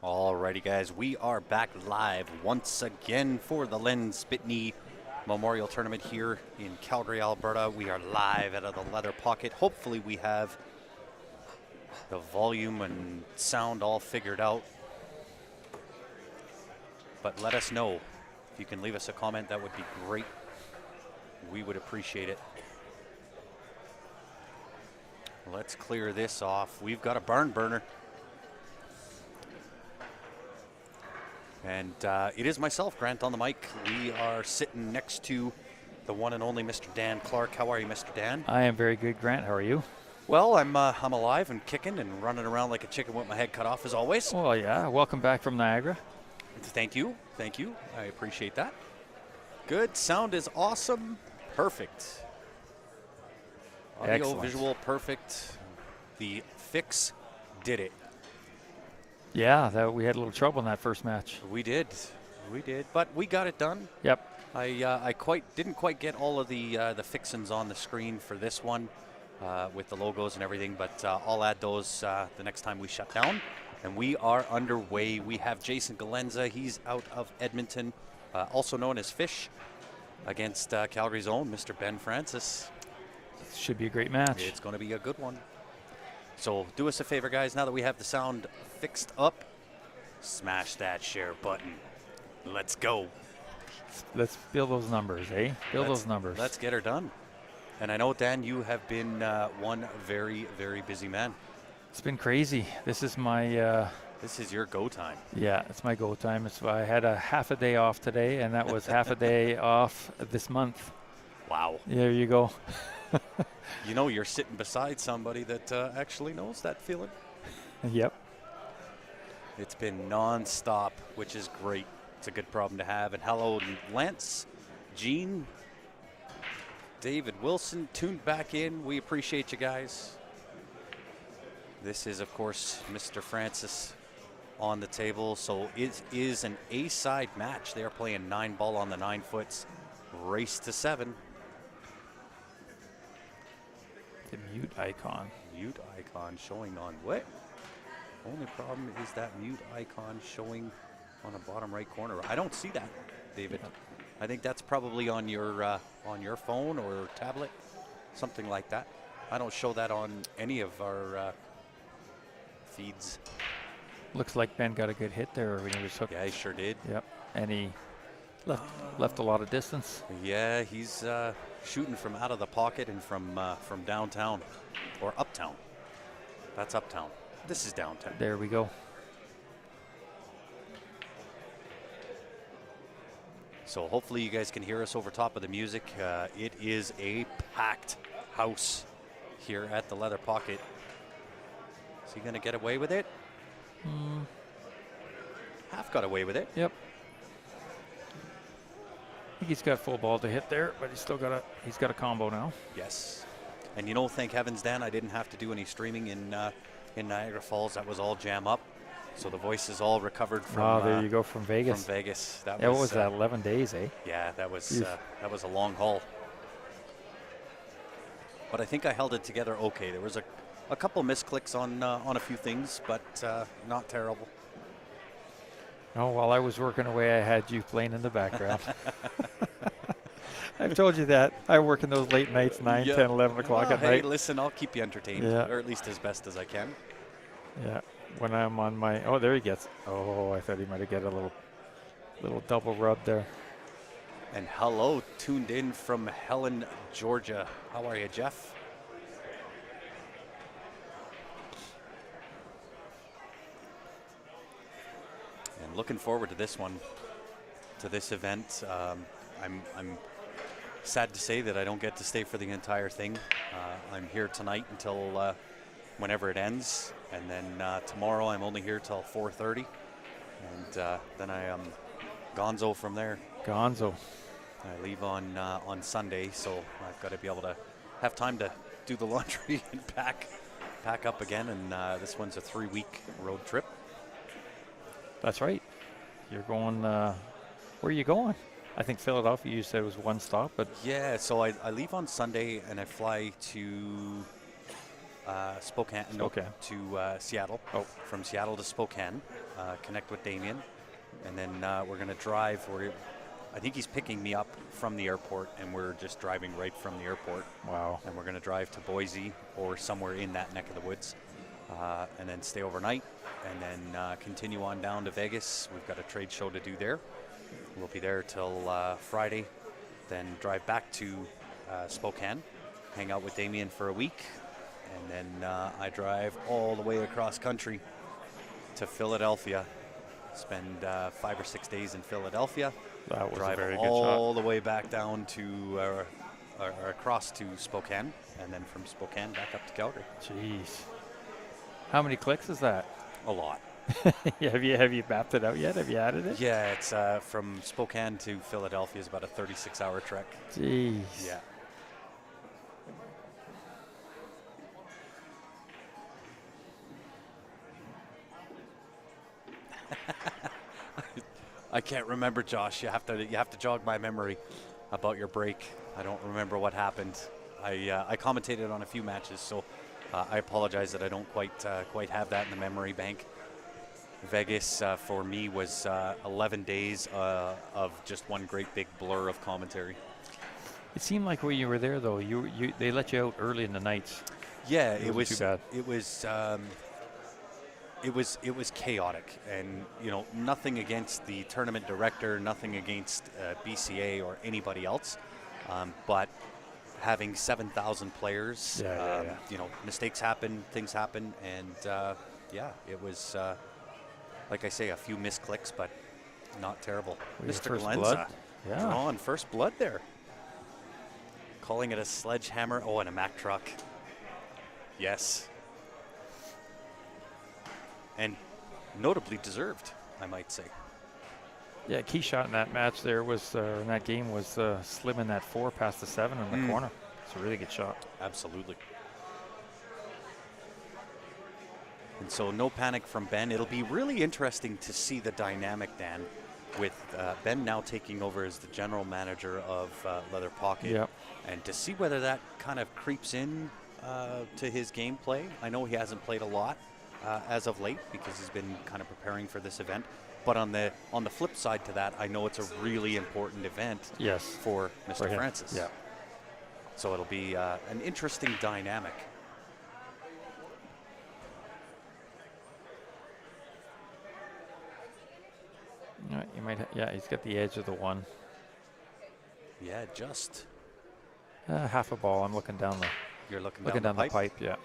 Alrighty, guys, we are back live once again for the Len Sbitney Memorial Tournament here in Calgary, Alberta. We are live out of the leather pocket. Hopefully we have the volume and sound all figured out. But let us know. If you can leave us a comment, that would be great. We would appreciate it. Let's clear this off. We've got a barn burner. And it is myself, Grant, on the mic. We are sitting next to the one and only Mr. Dan Clark. How are you, Mr. Dan? I am very good, Grant. How are you? Well, I'm alive and kicking and running around like a chicken with my head cut off, as always. Well, yeah. Welcome back from Niagara. Thank you. Thank you. I appreciate that. Good. Sound is awesome. Perfect. Audio, Excellent. visual, perfect. The fix did it. Yeah, we had a little trouble in that first match. We did, but we got it done. Yep. I didn't quite get all of the fixins on the screen for this one with the logos and everything, but I'll add those the next time we shut down. And we are underway. We have Jason Galenza. He's out of Edmonton, also known as Fish, against Calgary's own Mr. Ben Francis. Should be a great match. It's going to be a good one. So do us a favor, guys. Now that we have the sound fixed up, smash that share button. Let's go. Let's build those numbers, eh? Those numbers. Let's get her done. And I know, Dan, you have been one very, very busy man. It's been crazy. This is my... this is your go time. Yeah, it's my go time. I had a half a day off today, and that was half a day off this month. Wow. There you go. You know, you're sitting beside somebody that actually knows that feeling. Yep. It's been non-stop, which is great. It's a good problem to have. And hello, Lance, Gene, David Wilson, tuned back in. We appreciate you guys. This is, of course, Mr. Francis on the table. So it is an A-side match. They are playing 9-ball on the 9-foots. Race to 7. The mute icon. Mute icon showing on what? Only problem is that mute icon showing on the bottom right corner. I don't see that, David. Yep. I think that's probably on your phone or tablet, something like that. I don't show that on any of our feeds. Looks like Ben got a good hit there when he was hooked. Yeah, he sure did. Yep. And he left a lot of distance. Yeah, he's shooting from out of the pocket and from downtown or uptown. That's uptown. This is downtown. There we go. So hopefully you guys can hear us over top of the music. It is a packed house here at the Leather Pocket. Is he going to get away with it? Half got away with it. Yep. I think he's got full ball to hit there, but he's got a combo now. Yes. And you know, thank heavens, Dan, I didn't have to do any streaming in Niagara Falls. That was all jam up. So the voice is all recovered from. Oh, there you go, from Vegas. From Vegas. What was that? 11 days, eh? Yeah, that was a long haul. But I think I held it together okay. There was a couple misclicks on a few things, but not terrible. No, while I was working away, I had you playing in the background. I've told you that. I work in those late nights, 9, 10, 11 o'clock at night. Hey, listen, I'll keep you entertained, or at least as best as I can. Yeah, when I'm on my... Oh, there he gets... Oh, I thought he might have get a little double rub there. And hello, tuned in from Helen, Georgia. How are you, Jeff? And looking forward to this one, to this event. I'm sad to say that I don't get to stay for the entire thing. I'm here tonight until whenever it ends, and then tomorrow I'm only here till 4:30, and then I am gonzo from there. Gonzo. I leave on Sunday, so I've got to be able to have time to do the laundry and pack up again. And this one's a 3-week road trip. That's right. You're going. Where are you going? I think Philadelphia. You said it was one stop, but yeah. So I leave on Sunday and I fly to Spokane. Spokane. No, to Seattle. Oh. From Seattle to Spokane, connect with Damien, and then we're going to drive. I think he's picking me up from the airport, and we're just driving right from the airport. Wow. And we're going to drive to Boise or somewhere in that neck of the woods, and then stay overnight, and then continue on down to Vegas. We've got a trade show to do there. We'll be there till Friday, then drive back to Spokane, hang out with Damien for a week, and then I drive all the way across country to Philadelphia. Spend 5 or 6 days in Philadelphia. That was drive a very good all shot. the way back down to or across to Spokane, and then from Spokane back up to Calgary. Jeez. How many clicks is that? A lot. Yeah, have you mapped it out yet? Have you added it? Yeah, it's from Spokane to Philadelphia is about a 36-hour trek. Jeez. Yeah. I can't remember, Josh. You have to jog my memory about your break. I don't remember what happened. I commentated on a few matches, so I apologize that I don't quite have that in the memory bank. Vegas for me was 11 days of just one great big blur of commentary. It seemed like when you were there, though, they let you out early in the nights. Yeah, it was too bad. It was chaotic, and nothing against the tournament director, nothing against BCA or anybody else, but having 7,000 players, mistakes happen, things happen, and it was like I say, a few misclicks, but not terrible. Mr. Glenza, drawing first blood there, calling it a sledgehammer. Oh, and a Mack truck. Yes. And notably deserved, I might say. Yeah, key shot in that match there was, in that game was slimming that 4 past the 7 in the corner. It's a really good shot. Absolutely. And so no panic from Ben. It'll be really interesting to see the dynamic, Dan, with Ben now taking over as the general manager of Leather Pocket. Yep. And to see whether that kind of creeps in to his gameplay. I know he hasn't played a lot as of late because he's been kind of preparing for this event. But on the flip side to that, I know it's a really important event for Mr. Francis. Yeah. So it'll be an interesting dynamic. You might. He's got the edge of the 1. Yeah, just half a ball. I'm looking down the. You're looking down the the pipe. Yeah.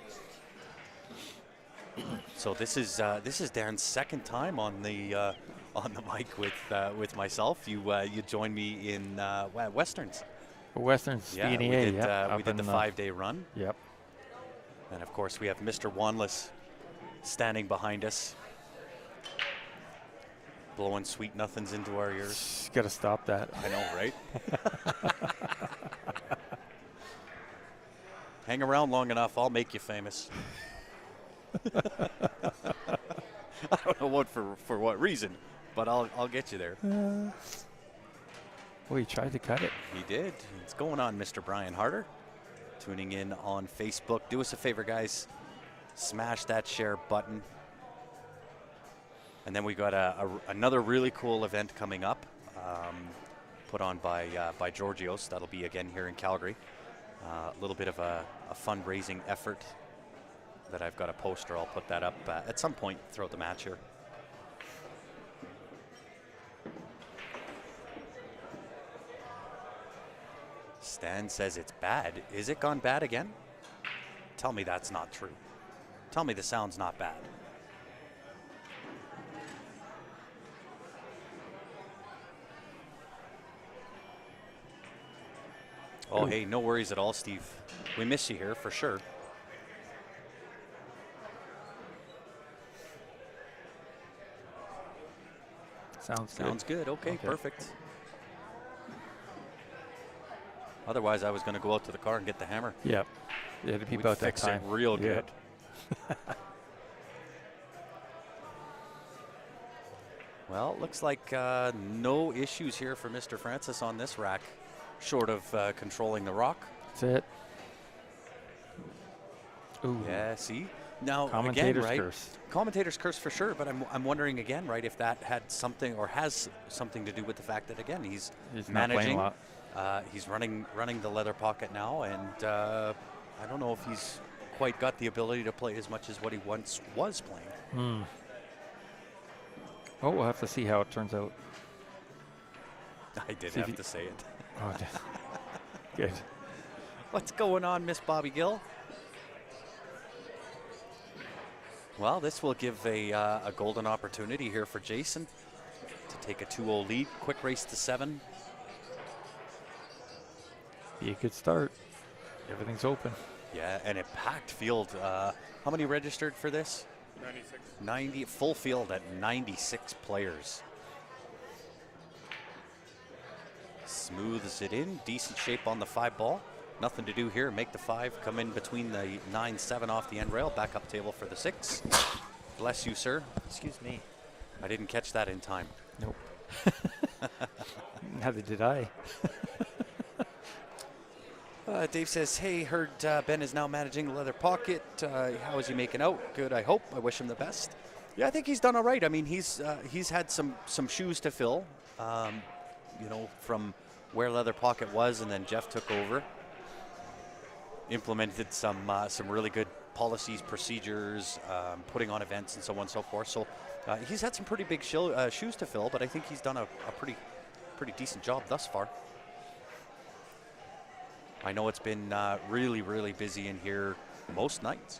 So this is Darren's second time on the mic with myself. You joined me in Westerns. Westerns. Yeah, we did the 5-day run. Yep. And of course we have Mr. Wanless standing behind us, blowing sweet nothings into our ears. Got to stop that. I know, right? Hang around long enough, I'll make you famous. I don't know for what reason, but I'll get you there. He tried to cut it. He did. What's going on, Mr. Brian Harder? Tuning in on Facebook. Do us a favor, guys. Smash that share button. And then we got another really cool event coming up, put on by Georgios. That'll be again here in Calgary. A little bit of a fundraising effort that I've got a poster. I'll put that up at some point throughout the match here. Stan says it's bad. Is it gone bad again? Tell me that's not true. Tell me the sound's not bad. Oh, hey, no worries at all, Steve. We miss you here for sure. Sounds good. Okay, perfect. Otherwise, I was going to go out to the car and get the hammer. Yep. It'd be about that fix time. It real good. Well, looks like no issues here for Mr. Francis on this rack, short of controlling the rock. That's it. Ooh. Yeah, see? Now, again, Commentator's right? curse. Commentator's curse for sure, but I'm wondering again, right, if that had something or has something to do with the fact that, again, he's not playing a managing. lot. He's running the leather pocket now, and I don't know if he's quite got the ability to play as much as what he once was playing. Oh, we'll have to see how it turns out. I did See if have to say it. Oh, good. What's going on, Miss Bobby Gill? Well, this will give a golden opportunity here for Jason to take a 2-0 lead. Quick race to 7. Be a good start. Everything's open. Yeah, and a packed field. How many registered for this? 96. 90, full field at 96 players. Smooths it in, decent shape on the 5 ball. Nothing to do here, make the 5, come in between the 9-7 off the end rail, back up table for the 6. Bless you, sir. Excuse me. I didn't catch that in time. Nope. Neither did I. Dave says, hey, heard Ben is now managing the leather pocket. How is he making out? Good, I hope. I wish him the best. Yeah, I think he's done all right. I mean, he's had some shoes to fill, from where leather pocket was, and then Jeff took over. Implemented some really good policies, procedures, putting on events, and so on and so forth. So he's had some pretty big shoes to fill, but I think he's done a pretty decent job thus far. I know it's been really, really busy in here most nights.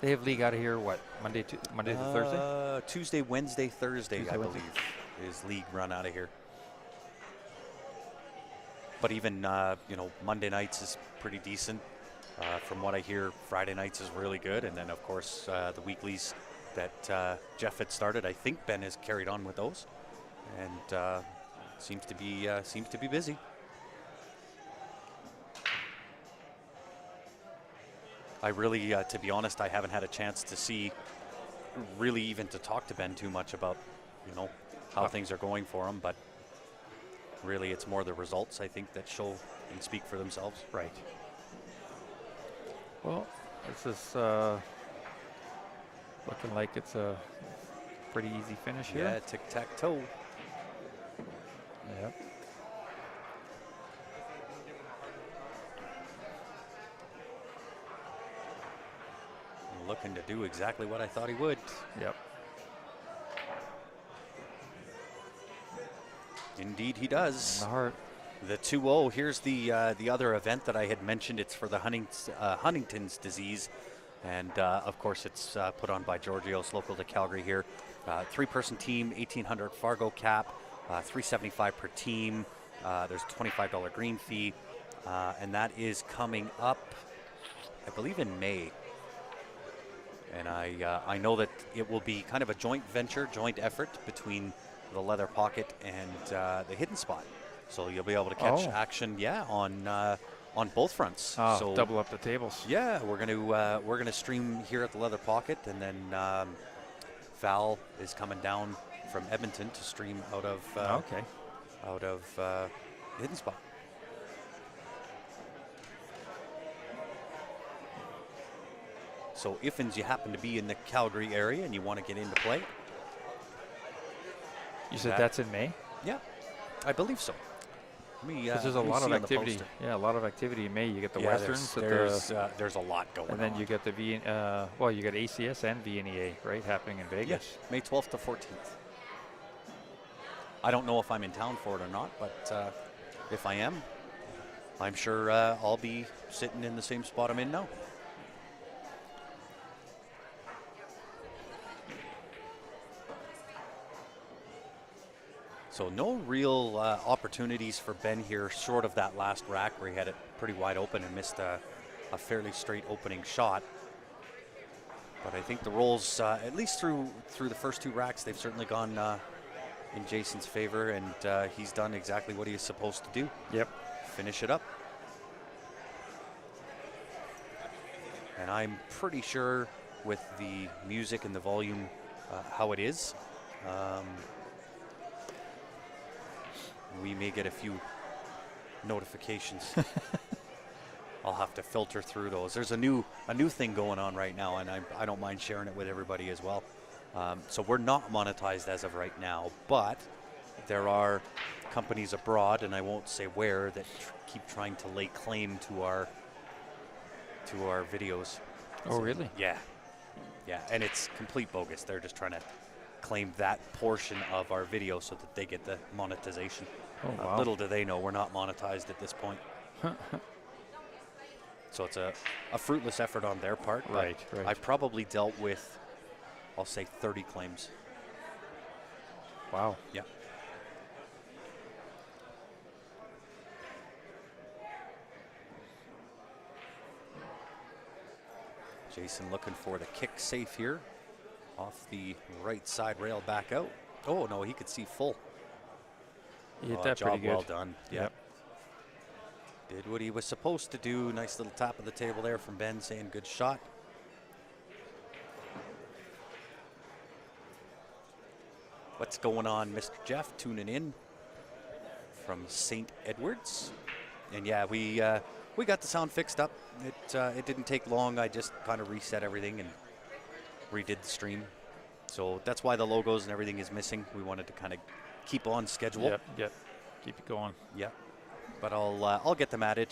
They have league out of here, what, Monday to Thursday? Tuesday, Wednesday, Thursday, Tuesday, I Wednesday. believe, is league run out of here. But even, Monday nights is pretty decent. From what I hear, Friday nights is really good. And then, of course, the weeklies that Jeff had started, I think Ben has carried on with those. And seems to be busy. I really, to be honest, I haven't had a chance to see, really even to talk to Ben too much about, how things are going for him. But really, it's more the results, I think, that show and speak for themselves. Right. Well, this is looking like it's a pretty easy finish here. Yeah, tic-tac-toe. Yep. Looking to do exactly what I thought he would. Yep. Indeed, he does. In the heart. The 2-0. Here's the other event that I had mentioned. It's for the Huntington's disease, and of course, it's put on by Giorgio's, local to Calgary here. 3-person team, $1,800 Fargo cap, $375 per team. There's a $25 green fee, and that is coming up, I believe, in May. And I know that it will be kind of a joint venture, joint effort between the leather pocket and the hidden spot. So you'll be able to catch action, on both fronts. Oh, so double up the tables. yeah, we're gonna stream here at the leather pocket, and then Val is coming down from Edmonton to stream out of hidden spot. So if you happen to be in the Calgary area and you want to get into play. You said that's in May? Yeah, I believe so. Because there's a lot of activity. Yeah, a lot of activity in May. You get the Westerns. There's a lot going on. And then you get the you got ACS and VNEA, right, happening in Vegas. Yes, May 12th to 14th. I don't know if I'm in town for it or not, but if I am, I'm sure I'll be sitting in the same spot I'm in now. So no real opportunities for Ben here, short of that last rack where he had it pretty wide open and missed a fairly straight opening shot. But I think the rolls, at least through the first 2 racks, they've certainly gone in Jason's favor, and he's done exactly what he is supposed to do. Yep. Finish it up. And I'm pretty sure with the music and the volume how it is, we may get a few notifications. I'll have to filter through those. There's a new thing going on right now, and I don't mind sharing it with everybody as well. So we're not monetized as of right now, but there are companies abroad, and I won't say where, that keep trying to lay claim to our videos. Oh, really? Yeah, and it's complete bogus. They're just trying to claim that portion of our video so that they get the monetization. Oh, wow. Little do they know we're not monetized at this point. So it's a fruitless effort on their part. Right. I probably dealt with, I'll say, 30 claims. Wow. Yeah. Jason looking for the kick safe here. Off the right side rail back out. Oh, no, he could see full. He hit that pretty job good. well done. Yep. Did what he was supposed to do. Nice little tap of the table there from Ben saying good shot. What's going on, Mr. Jeff? Tuning in from St. Edwards. And yeah, we got the sound fixed up. It didn't take long. I just kind of reset everything and redid the stream. So that's why the logos and everything is missing. We wanted to kind of keep on schedule. Yep. Keep it going. Yep. But I'll get them added.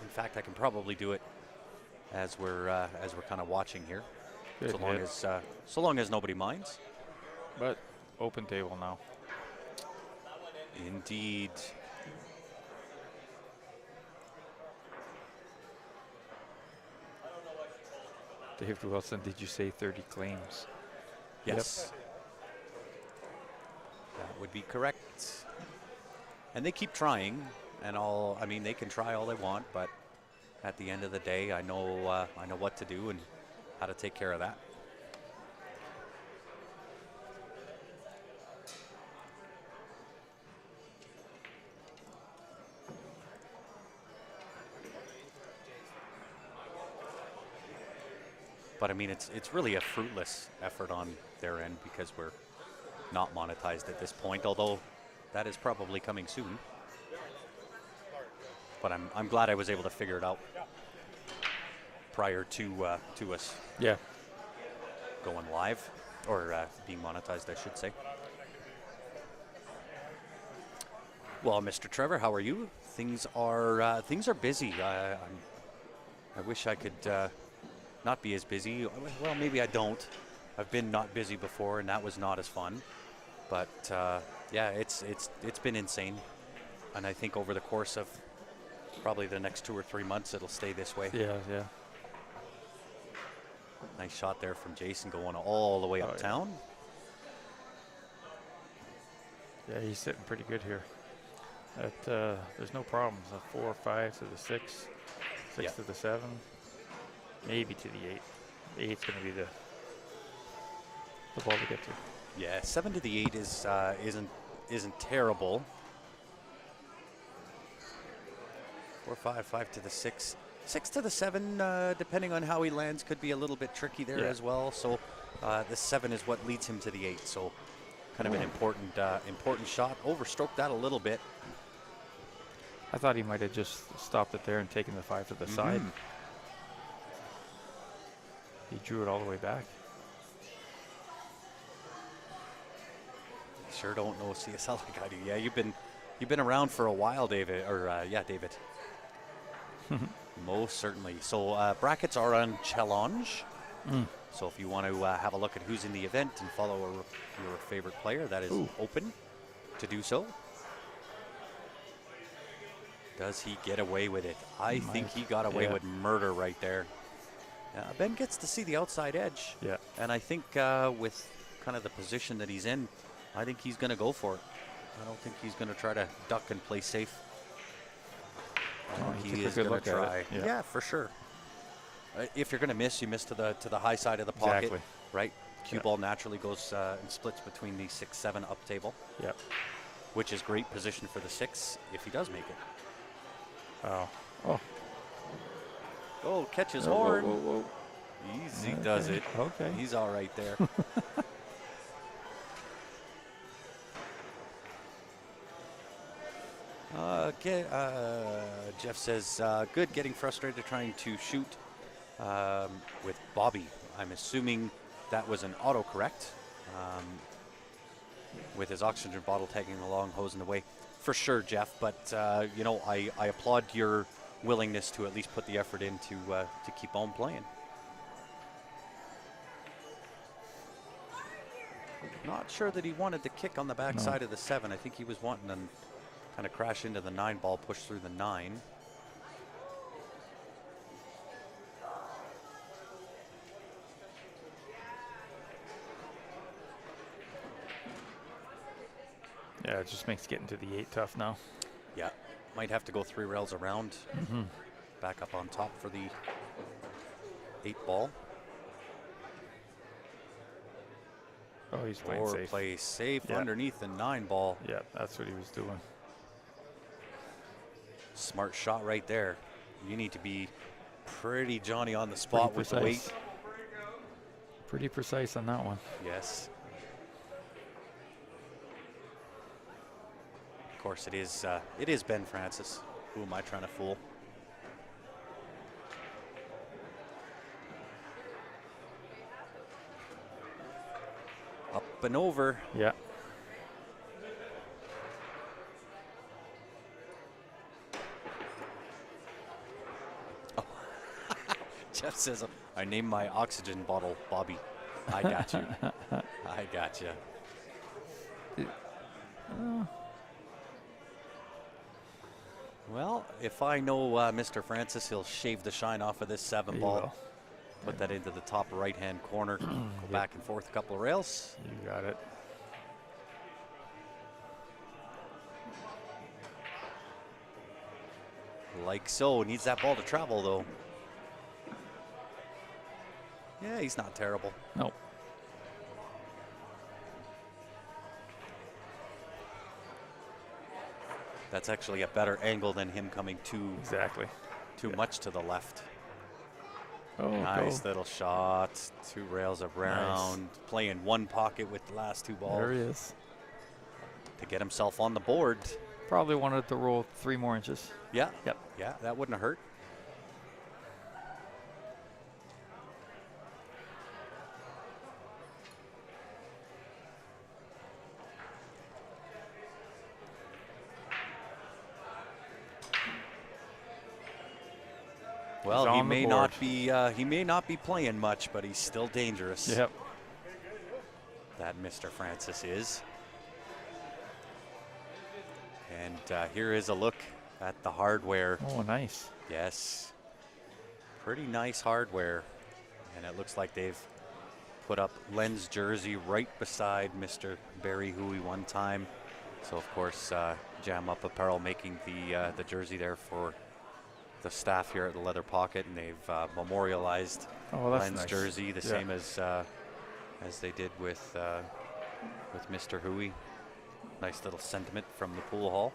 In fact, I can probably do it as we're kind of watching here. Good So long as nobody minds. But open table now. Indeed. David Wilson, did you say 30 claims? Yes. That would be correct. And they keep trying, and they can try all they want, but at the end of the day, I know what to do and how to take care of that. But I mean, it's really a fruitless effort on their end because we're not monetized at this point, although that is probably coming soon. But I'm glad I was able to figure it out prior to us going live, or being monetized, I should say. Well, Mr. Trevor, how are you? Things are busy. I wish I could not be as busy. Well, maybe I don't. I've been not busy before, and that was not as fun. But yeah, it's been insane, and I think over the course of probably the next 2 or 3 months, it'll stay this way. Yeah. Nice shot there from Jason going all the way uptown. Yeah, he's sitting pretty good here. There's no problems. A 4 or 5 to the 6, 6 to the 7, maybe to the 8. The 8's going to be the ball to get to. Yeah, 7 to the 8 isn't terrible. 4, 5, 5 to the 6. 6 to the 7, depending on how he lands, could be a little bit tricky there as well. So the 7 is what leads him to the 8. So kind of an important shot. Overstroked that a little bit. I thought he might have just stopped it there and taken the 5 to the side. He drew it all the way back. Sure don't know CSL like I do. Yeah, you've been around for a while, David. David. Most certainly. So brackets are on challenge. So if you want to have a look at who's in the event and follow your favorite player, that is open to do so. Does he get away with it? I think he got away with murder right there. Ben gets to see the outside edge. Yeah. And I think with kind of the position that he's in, I think he's going to go for it. I don't think he's going to try to duck and play safe. He is going to try. Yeah, for sure. If you're going to miss, you miss to the high side of the pocket. Exactly. Right? Cue ball naturally goes and splits between the 6-7 up table. Yep. Which is great position for the 6 if he does make it. Oh, catch his horn. Whoa. Easy does it. Okay. He's all right there. Jeff says, good, getting frustrated trying to shoot with Bobby. I'm assuming that was an autocorrect with his oxygen bottle tagging along, hosing away. For sure, Jeff, but you know, I applaud your willingness to at least put the effort in to keep on playing. Not sure that he wanted the kick on the backside of the 7. I think he was wanting to kind of crash into the 9 ball, push through the 9. Yeah, it just makes getting to the 8 tough now. Yeah, might have to go 3 rails around. Back up on top for the 8 ball. Oh, he's playing Or safe. play safe underneath the 9 ball. Yeah, that's what he was doing. Smart shot right there. You need to be pretty Johnny on the spot with the weight. Pretty precise on that one. Yes. Of course, it is Ben Francis. Who am I trying to fool? Up and over. Yeah. Oh. Jeff says, I named my oxygen bottle Bobby. I got you. I got you. Well, if I know Mr. Francis, he'll shave the shine off of this 7 ball. Put that into the top right-hand corner. Go back and forth a couple of rails. You got it. Like so. Needs that ball to travel, though. Yeah, he's not terrible. Nope. That's actually a better angle than him coming too much to the left. Oh, nice little shot. 2 rails around. Nice. Playing one pocket with the last 2 balls. There he is. To get himself on the board. Probably wanted to roll 3 more inches. Yeah. Yep. Yeah, that wouldn't have hurt. Well, he may not be playing much, but he's still dangerous. Yep. That Mr. Francis is. And here is a look at the hardware. Oh, nice. Yes. Pretty nice hardware. And it looks like they've put up Len's jersey right beside Mr. Barry Huey one time. So, of course, Jam Up Apparel making the jersey there for the staff here at the Leather Pocket, and they've memorialized Len's jersey the same as they did with Mr. Huey. Nice little sentiment from the pool hall.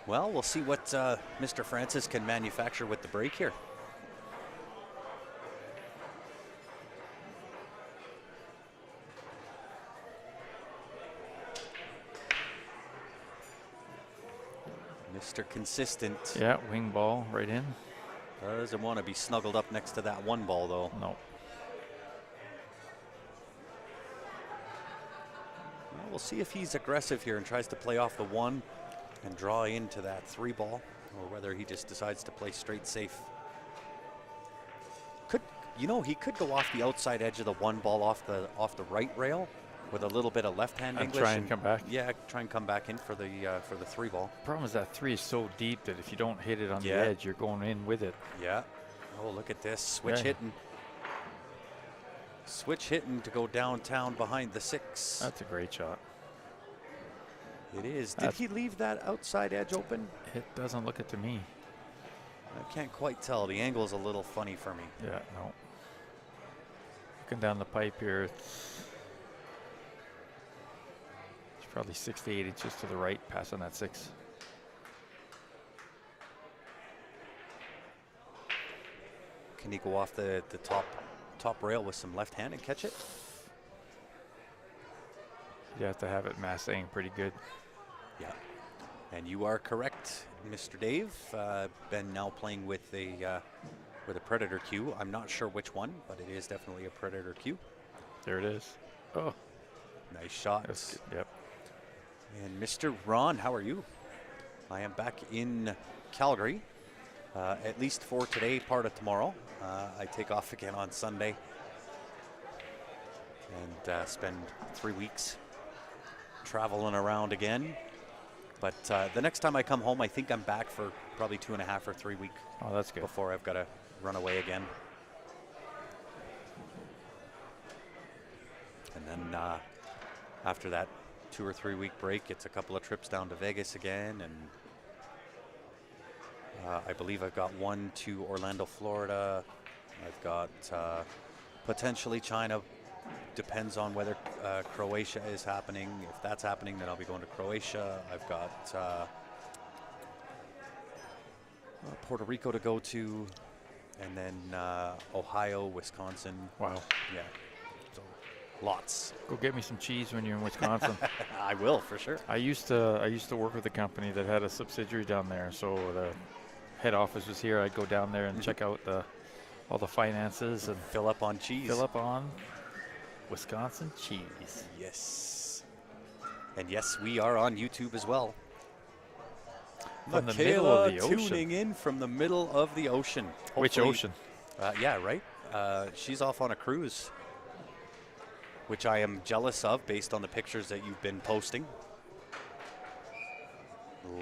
Well, we'll see what Mr. Francis can manufacture with the break here. Mr. Consistent. Yeah, wing ball right in. Doesn't want to be snuggled up next to that 1 ball, though. No. Well, we'll see if he's aggressive here and tries to play off the 1 and draw into that 3 ball, or whether he just decides to play straight safe. He could go off the outside edge of the 1 ball off the right rail with a little bit of left-hand English. Try and come back. Yeah, try and come back in for the 3 ball. Problem is that 3 is so deep that if you don't hit it on the edge, you're going in with it. Yeah. Oh, look at this. Switch hitting. Switch hitting to go downtown behind the 6. That's a great shot. It is. Did he leave that outside edge open? It doesn't look it to me. I can't quite tell. The angle is a little funny for me. Yeah, no. Looking down the pipe here, it's probably 6 to 8 inches to the right, passing that 6. Can he go off the top rail with some left hand and catch it. You have to have it massing pretty good. Yeah. And you are correct, Mr. Dave. Been now playing with a predator cue. I'm not sure which one, but it is definitely a predator cue. There it is. Oh, nice shot. Yep. And Mr. Ron, how are you? I am back in Calgary, at least for today, part of tomorrow. I take off again on Sunday and spend 3 weeks traveling around again. But the next time I come home, I think I'm back for probably 2.5 or 3 weeks. Oh, that's good. Before I've got to run away again. And then after that 2 or 3 week break, it's a couple of trips down to Vegas again. And I believe I've got one to Orlando, Florida. I've got potentially China. Depends on whether Croatia is happening. If that's happening, then I'll be going to Croatia. I've got Puerto Rico to go to, and then Ohio, Wisconsin. Wow. Yeah. So lots. Go get me some cheese when you're in Wisconsin. I will, for sure. I used to work with a company that had a subsidiary down there, so the head office was here. I'd go down there and check out all the finances and fill up on cheese. Fill up on Wisconsin cheese. Yes. And yes, we are on YouTube as well. From the middle of the ocean. Tuning in from the middle of the ocean. Which ocean? Yeah, right. She's off on a cruise, which I am jealous of based on the pictures that you've been posting.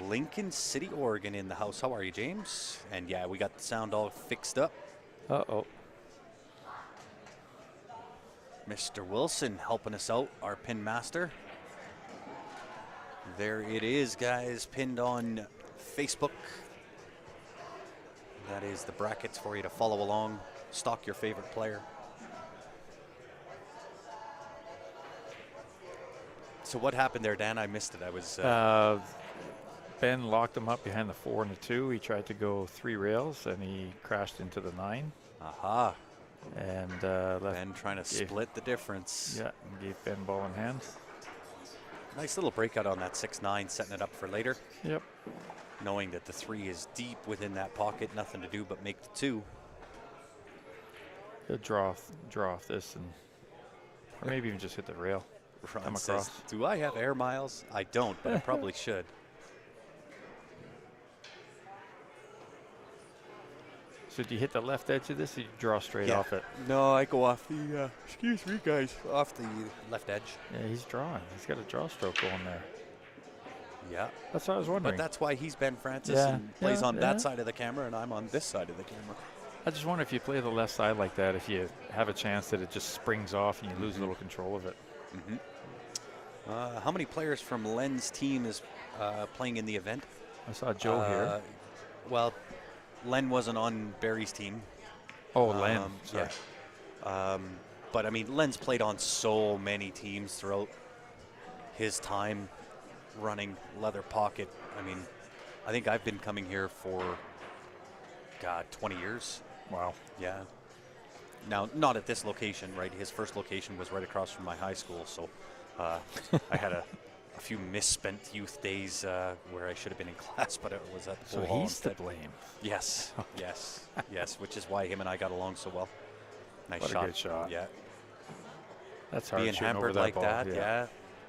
Lincoln City, Oregon in the house. How are you, James? And yeah, we got the sound all fixed up. Uh-oh. Mr. Wilson helping us out, our pin master. There it is, guys, pinned on Facebook. That is the brackets for you to follow along. Stalk your favorite player. So what happened there, Dan? I missed it. I was... Ben locked him up behind the 4 and the 2. He tried to go 3 rails, and he crashed into the 9. Aha. And Ben trying to split the difference. Yeah, and gave Ben ball in hand. Nice little breakout on that 6-9, setting it up for later. Yep. Knowing that the 3 is deep within that pocket, nothing to do but make the 2. He'll draw off this, and or maybe even just hit the rail. Ron Come says, across. do I have air miles? I don't, but I probably should. So do you hit the left edge of this, or you draw straight off it? No, I go off the, excuse me, guys, off the left edge. Yeah, he's drawing. He's got a draw stroke going there. Yeah. That's what I was wondering. But that's why he's Ben Francis and plays on that side of the camera, and I'm on this side of the camera. I just wonder if you play the left side like that, if you have a chance that it just springs off and you lose a little control of it. How many players from Len's team is playing in the event? I saw Joe here. Well, Len wasn't on Barry's team. Oh, Len. Sorry. Yeah. But, I mean, Len's played on so many teams throughout his time running Leather Pocket. I mean, I think I've been coming here for, 20 years. Wow. Yeah. Now, not at this location, right? His first location was right across from my high school, so I had a few misspent youth days where I should have been in class, but it was at the So he's to blame. Yes, yes, yes, which is why him and I got along so well. Nice What shot. a good shot. Yeah. That's hard Being shooting over hampered that like ball. that,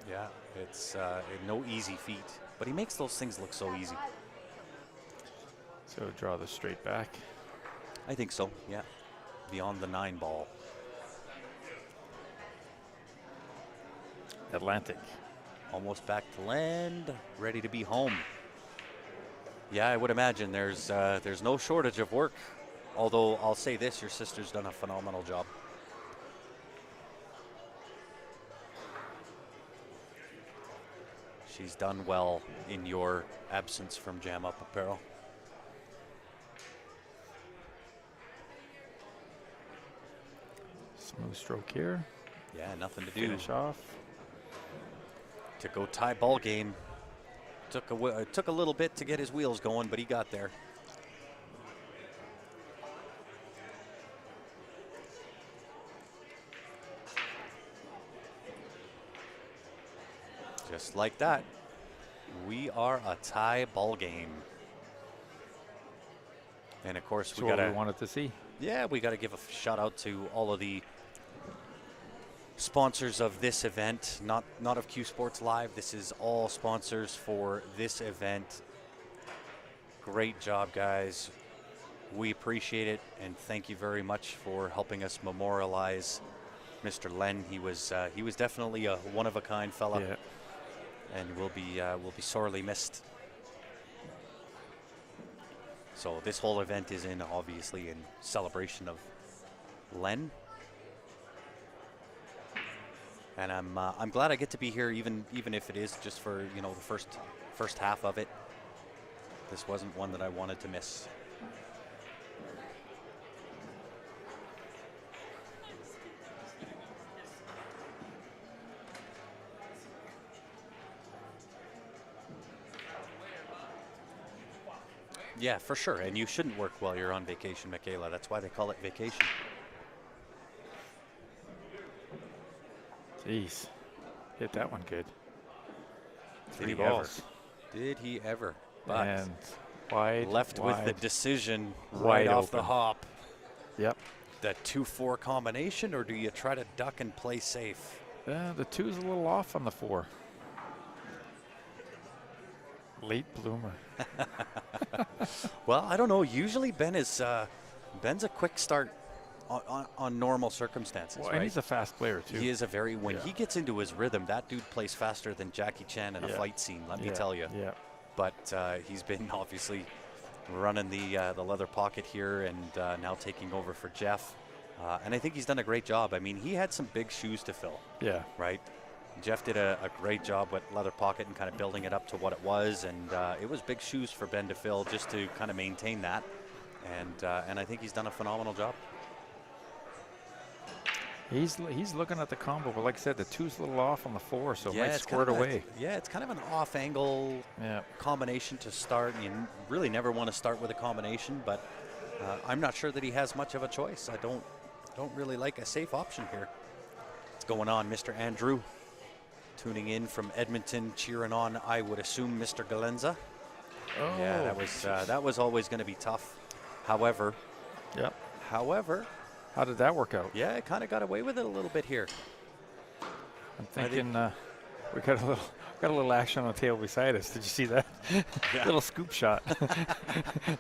yeah. It's no easy feat, but he makes those things look so easy. So draw this straight back. I think so, yeah. Beyond the 9 ball. Atlantic. Almost back to land, ready to be home. Yeah, I would imagine there's no shortage of work. Although I'll say this, your sister's done a phenomenal job. She's done well in your absence from Jam Up Apparel. Smooth stroke here. Yeah, nothing to do. Finish off. To go tie ball game. Took a little bit to get his wheels going, but he got there. Just like that, we are a tie ball game. And of course, So what we wanted to see. Yeah, we got to give a shout out to all of the sponsors of this event, not of Q Sports Live. This is all sponsors for this event. Great job, guys. We appreciate it, and thank you very much for helping us memorialize Mr. Len. He was definitely a one-of-a-kind fella, Yeah. and will be sorely missed. So this whole event is obviously in celebration of Len, and I'm glad I get to be here, even if it is just for the first half of it. This wasn't one that I wanted to miss. Yeah, for sure. And you shouldn't work while you're on vacation, Michaela. That's why they call it vacation. Jeez. Hit that one good. Did 3 he ever? balls. Did he ever? But And wide. left wide, with the decision wide right off the open. hop. Yep. That 2-4 combination, or do you try to duck and play safe? The 2's a little off on the 4. Late bloomer. Well, I don't know. Usually Ben's a quick start on normal circumstances, Well, right? and he's a fast player too. He is when Yeah. he gets into his rhythm, that dude plays faster than Jackie Chan in a Yeah. fight scene, let me Yeah, tell you. Yeah. But he's been obviously running the leather pocket here, and now taking over for Jeff. And I think he's done a great job. I mean, he had some big shoes to fill, Yeah. right? Jeff did a great job with leather pocket and kind of building it up to what it was, and it was big shoes for Ben to fill just to kind of maintain that. And I think he's done a phenomenal job. He's looking at the combo, but like I said, the 2's a little off on the 4, so might it's squirt kind of away. it's kind of an off-angle Yeah. combination to start. And you really never want to start with a combination, but I'm not sure that he has much of a choice. I don't really like a safe option here. What's going on, Mr. Andrew? Tuning in from Edmonton, cheering on, I would assume, Mr. Galenza. Oh. Yeah, that was always going to be tough. However, Yep. how did that work out? Yeah, it kind of got away with it a little bit here. I'm thinking we got a little action on the table beside us. Did you see that? Yeah. Little scoop shot.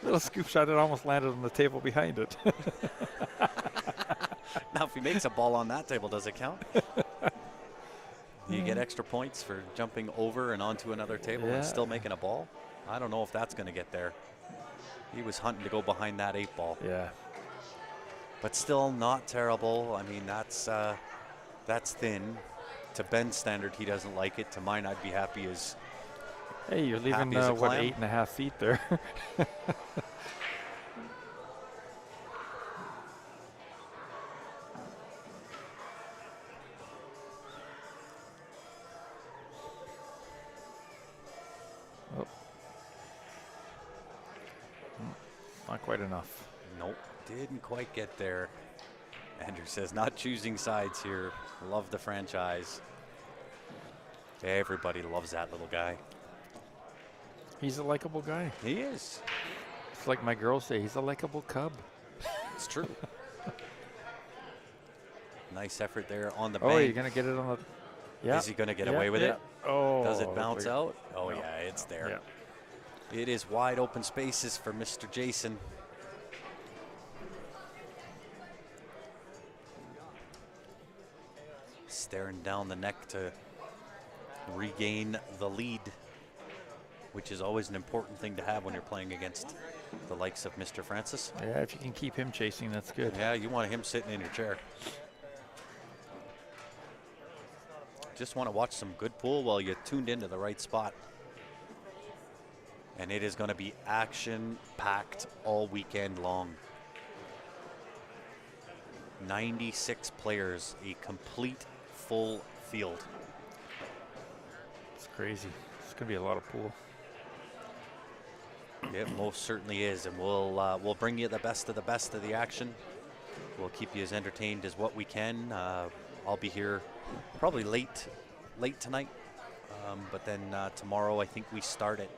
Little scoop shot. It almost landed on the table behind it. Now, if he makes a ball on that table, does it count? Do you get extra points for jumping over and onto another table and still making a ball? I don't know if that's going to get there. He was hunting to go behind that 8 ball. Yeah. But still not terrible. I mean, that's thin. To Ben's standard, he doesn't like it. To mine, I'd be happy as Hey, you're leaving, happy as a what, clam. 8.5 feet there. Oh. Not quite enough. Nope, didn't quite get there. Andrew says, not choosing sides here. Love the franchise. Everybody loves that little guy. He's a likable guy. He is. It's like my girls say, he's a likable cub. It's true. Nice effort there on the Oh, bank. you're going to get it on the... Yeah. Is he going to get away with it? Oh. Does it bounce like- out? Oh, No. yeah, it's there. Yeah. It is wide open spaces for Mr. Jason. Staring down the neck to regain the lead, which is always an important thing to have when you're playing against the likes of Mr. Francis. Yeah, if you can keep him chasing, that's good. Yeah, you want him sitting in your chair. Just want to watch some good pool while you tuned into the right spot. And it is going to be action-packed all weekend long. 96 players, a complete full field. It's crazy. It's going to be a lot of pool. It most certainly is, and we'll bring you the best of the action. We'll keep you as entertained as what we can. I'll be here probably late tonight, But then tomorrow, I think we start at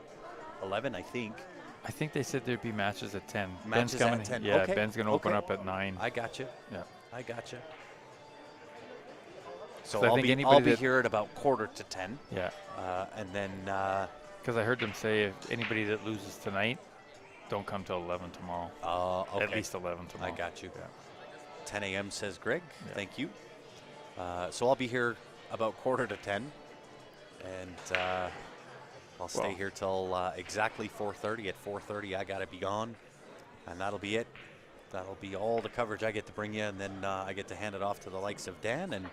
11, I think. I think they said there'd be matches at 10. Matches Ben's coming. at 10. Yeah, Okay. Ben's going to open Okay. up at 9. I got you. Yeah. I got you. So I I'll think be anybody here at about 9:45. Yeah. And then Because I heard them say if anybody that loses tonight, don't come till 11 tomorrow. okay. At least 11 tomorrow. I got you. Yeah. 10 a.m. says Greg. Yeah. Thank you. So I'll be here about 9:45, and I'll stay here till exactly 4:30. At 4:30, I gotta be gone, and that'll be it. That'll be all the coverage I get to bring you, and then I get to hand it off to the likes of Dan and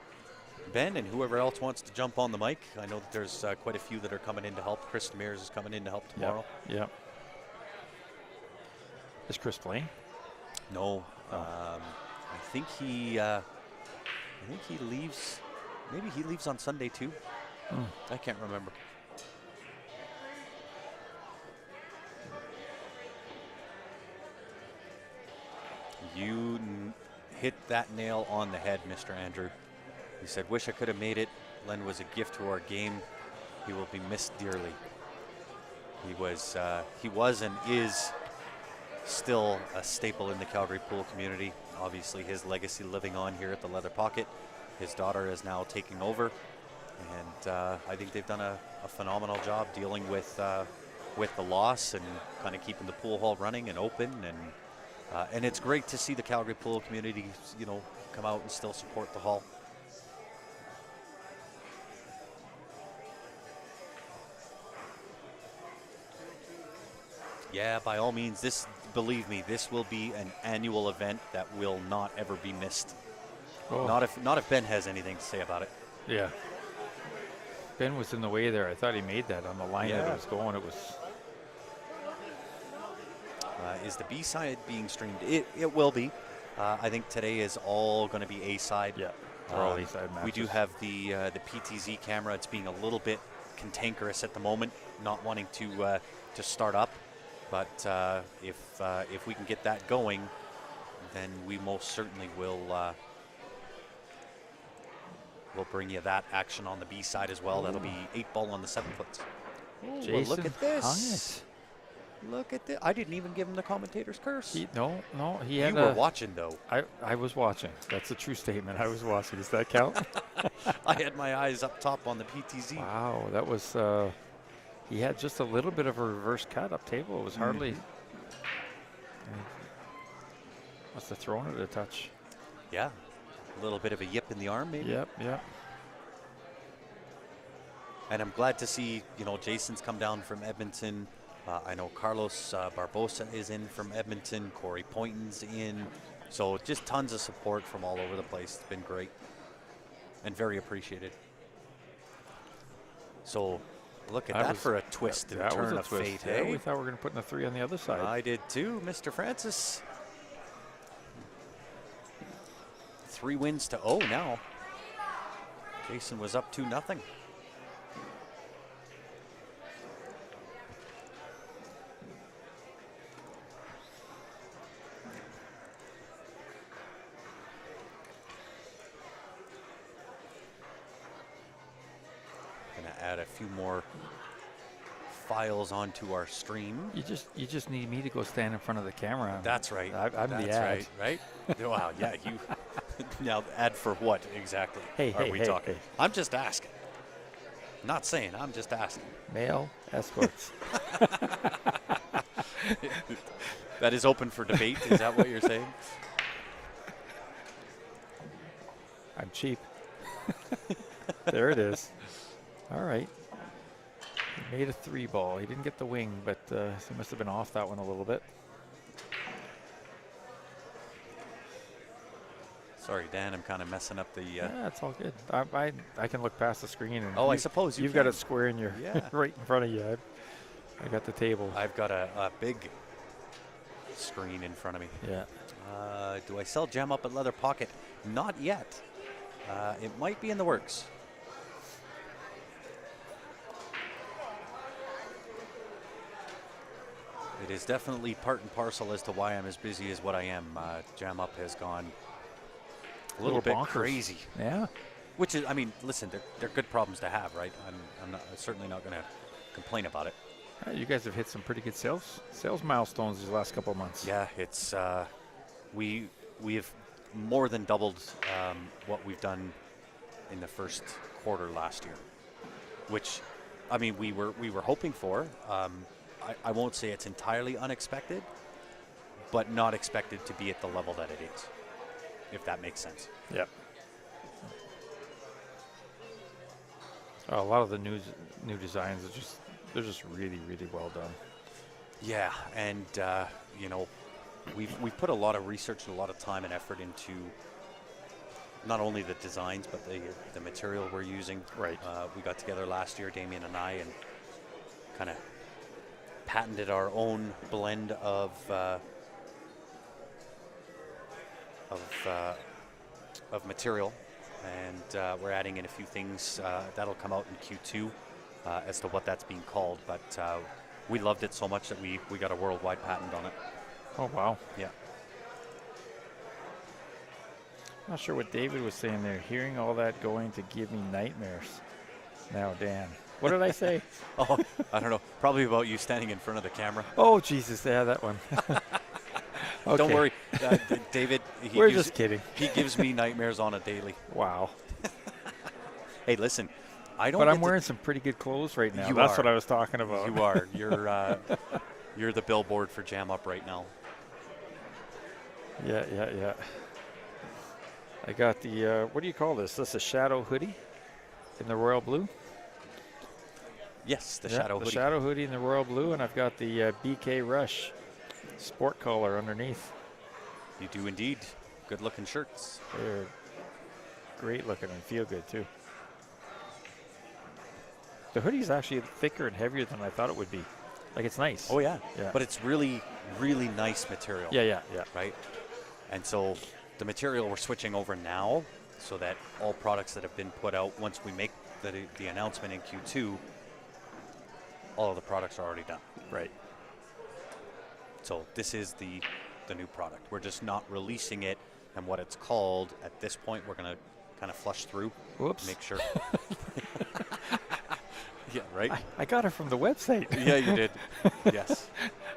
Ben and whoever else wants to jump on the mic. I know that there's quite a few that are coming in to help. Chris Demers is coming in to help tomorrow. Yeah. Is Chris playing? No, I think he leaves. Maybe he leaves on Sunday too. I can't remember. You hit that nail on the head, Mr. Andrew. He said, "Wish I could have made it. Len was a gift to our game. He will be missed dearly." He was and is still a staple in the Calgary pool community. Obviously, his legacy living on here at the Leather Pocket. His daughter is now taking over, and I think they've done a phenomenal job dealing with the loss and kind of keeping the pool hall running and open. And it's great to see the Calgary pool community, come out and still support the hall. Yeah, by all means, believe me, this will be an annual event that will not ever be missed. Oh. Not if Ben has anything to say about it. Yeah. Ben was in the way there. I thought he made that on the line that it was going. It was. Is the B side being streamed? It will be. I think today is all going to be A side. Yeah. All A side matches. We do have the PTZ camera. It's being a little bit cantankerous at the moment, not wanting to start up. But if we can get that going, then we most certainly will bring you that action on the B side as well. That'll be 8-ball on the 7-foot. Jason Well, look at this. hung it. Look at this. I didn't even give him the commentator's curse. No. He You had were watching, though. I was watching. That's a true statement. I was watching. Does that count? I had my eyes up top on the PTZ. Wow, that was. He had just a little bit of a reverse cut up table. It was hardly. Must have thrown it a touch. Yeah. A little bit of a yip in the arm, maybe. Yep. And I'm glad to see, Jason's come down from Edmonton. I know Carlos Barbosa is in from Edmonton. Corey Poynton's in. So just tons of support from all over the place. It's been great and very appreciated. So look at that for a twist and turn of fate, Yeah, hey? we thought we were going to put in a 3 on the other side. I did too, Mr. Francis. 3 wins to 0 now. Jason was up 2-0. Gonna add a few more files onto our stream. You just need me to go stand in front of the camera. That's right. I'm That's the ad. right? Wow, yeah, you. Now, ad for what exactly are we talking? Hey. I'm just asking. Not saying, I'm just asking. Male escorts. That is open for debate, is that what you're saying? I'm cheap. There it is. All right. He made a 3-ball. He didn't get the wing, but he must have been off that one a little bit. Sorry, Dan, I'm kind of messing up the... Yeah, it's all good. I can look past the screen. And I suppose you've got it square in your Yeah. right in front of you. I got the table. I've got a big screen in front of me. Yeah. Do I sell Gem Up at Leather Pocket? Not yet. It might be in the works. It is definitely part and parcel as to why I'm as busy as what I am. Jam Up has gone a little bit bonkers. crazy. Yeah. Which is, I mean, listen, they're good problems to have, right? I'm certainly not going to complain about it. You guys have hit some pretty good sales milestones these last couple of months. Yeah, it's we have more than doubled what we've done in the first quarter last year, which, I mean, we were hoping for. I won't say it's entirely unexpected, but not expected to be at the level that it is, if that makes sense. Yep. A lot of the new designs are they're just really, really well done. Yeah, and you know, we've put a lot of research and a lot of time and effort into not only the designs but the material we're using. Right. We got together last year, Damien and I, and kind of patented our own blend of material, and we're adding in a few things that'll come out in Q2 as to what that's being called. But we loved it so much that we got a worldwide patent on it. Oh, wow. Yeah. Not sure what David was saying there. Hearing all that going to give me nightmares. Now, Dan. What did I say? Oh, I don't know. Probably about you standing in front of the camera. Oh, Jesus. Yeah, that one. Okay. Don't worry, David. We're just kidding. He gives me nightmares on a daily. Wow. Hey, listen. I don't. But I'm wearing some pretty good clothes right now. That's what I was talking about. You are. You're the billboard for Jam Up right now. Yeah. I got the, what do you call this? This is a shadow hoodie in the royal blue? Yes, the shadow hoodie. The shadow hoodie in the royal blue, and I've got the BK Rush sport collar underneath. You do indeed. Good looking shirts. They're great looking and feel good too. The hoodie is actually thicker and heavier than I thought it would be. Like, it's nice. Oh, yeah. Yeah. But it's really, really nice material. Yeah. Right? And so the material we're switching over now so that all products that have been put out, once we make the announcement in Q2, all of the products are already done. Right. So this is the new product. We're just not releasing it and what it's called. At this point, we're going to kind of flush through. Whoops. Make sure. Yeah, right? I got it from the website. Yeah, you did. Yes.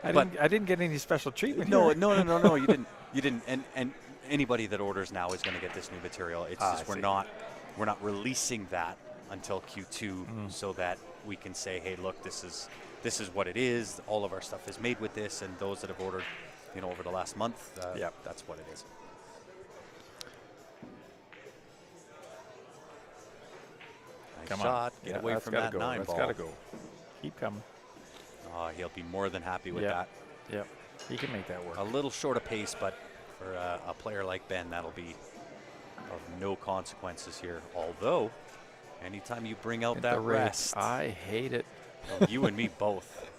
I didn't get any special treatment No, here. no, you didn't. You didn't. And anybody that orders now is going to get this new material. It's just we're not releasing that until Q2 so that we can say, hey, look, this is what it is. All of our stuff is made with this, and those that have ordered, over the last month, that's what it is. Nice Come shot. on. Get away from that go. 9 That's ball. got to go. Keep coming. Oh, he'll be more than happy with that. Yep. He can make that work. A little short of pace, but for a player like Ben, that'll be of no consequences here. Although, anytime you bring out that rest. I hate it. Well, you and me both.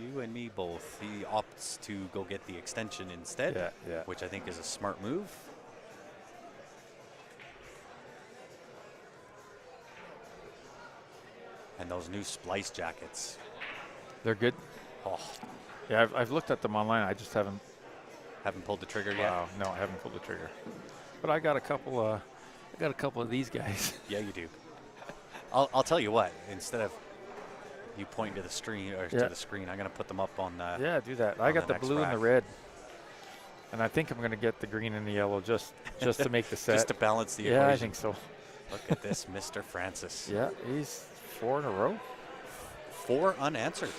You and me both. He opts to go get the extension instead, which I think is a smart move. And those new splice jackets. They're good. Oh. Yeah, I've looked at them online. I just haven't pulled the trigger yet. Wow, no, I haven't pulled the trigger. But I got a couple. Of these guys. Yeah, you do. I'll tell you what. Instead of you pointing to the screen to the screen, I'm gonna put them up on the. Yeah, do that. I got the blue and the red, and I think I'm gonna get the green and the yellow just to make the set. Just to balance the equation. Yeah, I think so. Look at this, Mr. Francis. Yeah, he's 4 in a row. 4 unanswered.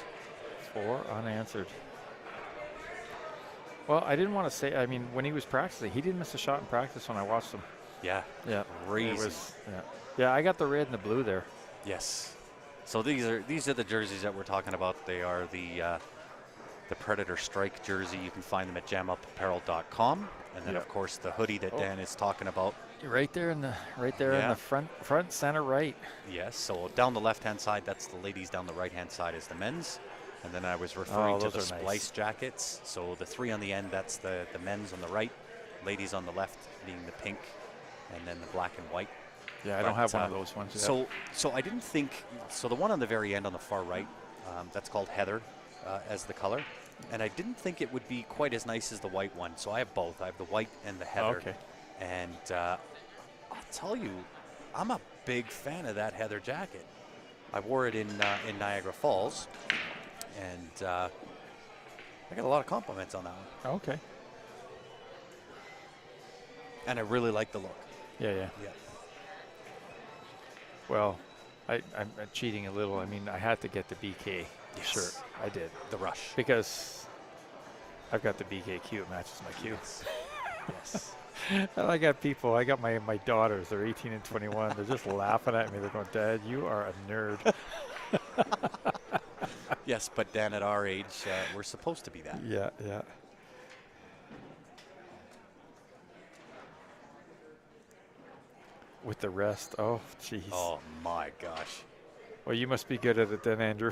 4 unanswered. Well, I didn't want to say. I mean, when he was practicing, he didn't miss a shot in practice when I watched him. Yeah. Yeah. Crazy. Yeah, I got the red and the blue there. Yes. So these are the jerseys that we're talking about. They are the Predator Strike jersey. You can find them at jamupapparel.com. And then of course the hoodie that Dan is talking about. Right there in the front center right. Yes. So down the left-hand side, that's the ladies. Down the right-hand side is the men's. And then I was referring to the splice jackets. So the 3 on the end, that's the men's on the right, ladies on the left being the pink, and then the black and white. Yeah, I don't have one of those ones yet. So I didn't think, so the one on the very end on the far right, that's called Heather as the color. And I didn't think it would be quite as nice as the white one. So I have both. I have the white and the Heather. Okay. And I'll tell you, I'm a big fan of that heather jacket. I wore it in Niagara Falls, and I got a lot of compliments on that one. Okay. And I really like the look. Yeah. Yeah. Well, I'm cheating a little. I mean, I had to get the BK Yes. shirt. I did. The rush. Because I've got the BKQ. It matches my Q. Yes. And I got people. I got my daughters. They're 18 and 21. They're just laughing at me. They're going, "Dad, you are a nerd." Yes, but Dan, at our age, we're supposed to be that. Yeah. With the rest, oh, jeez. Oh my gosh. Well, you must be good at it then, Andrew.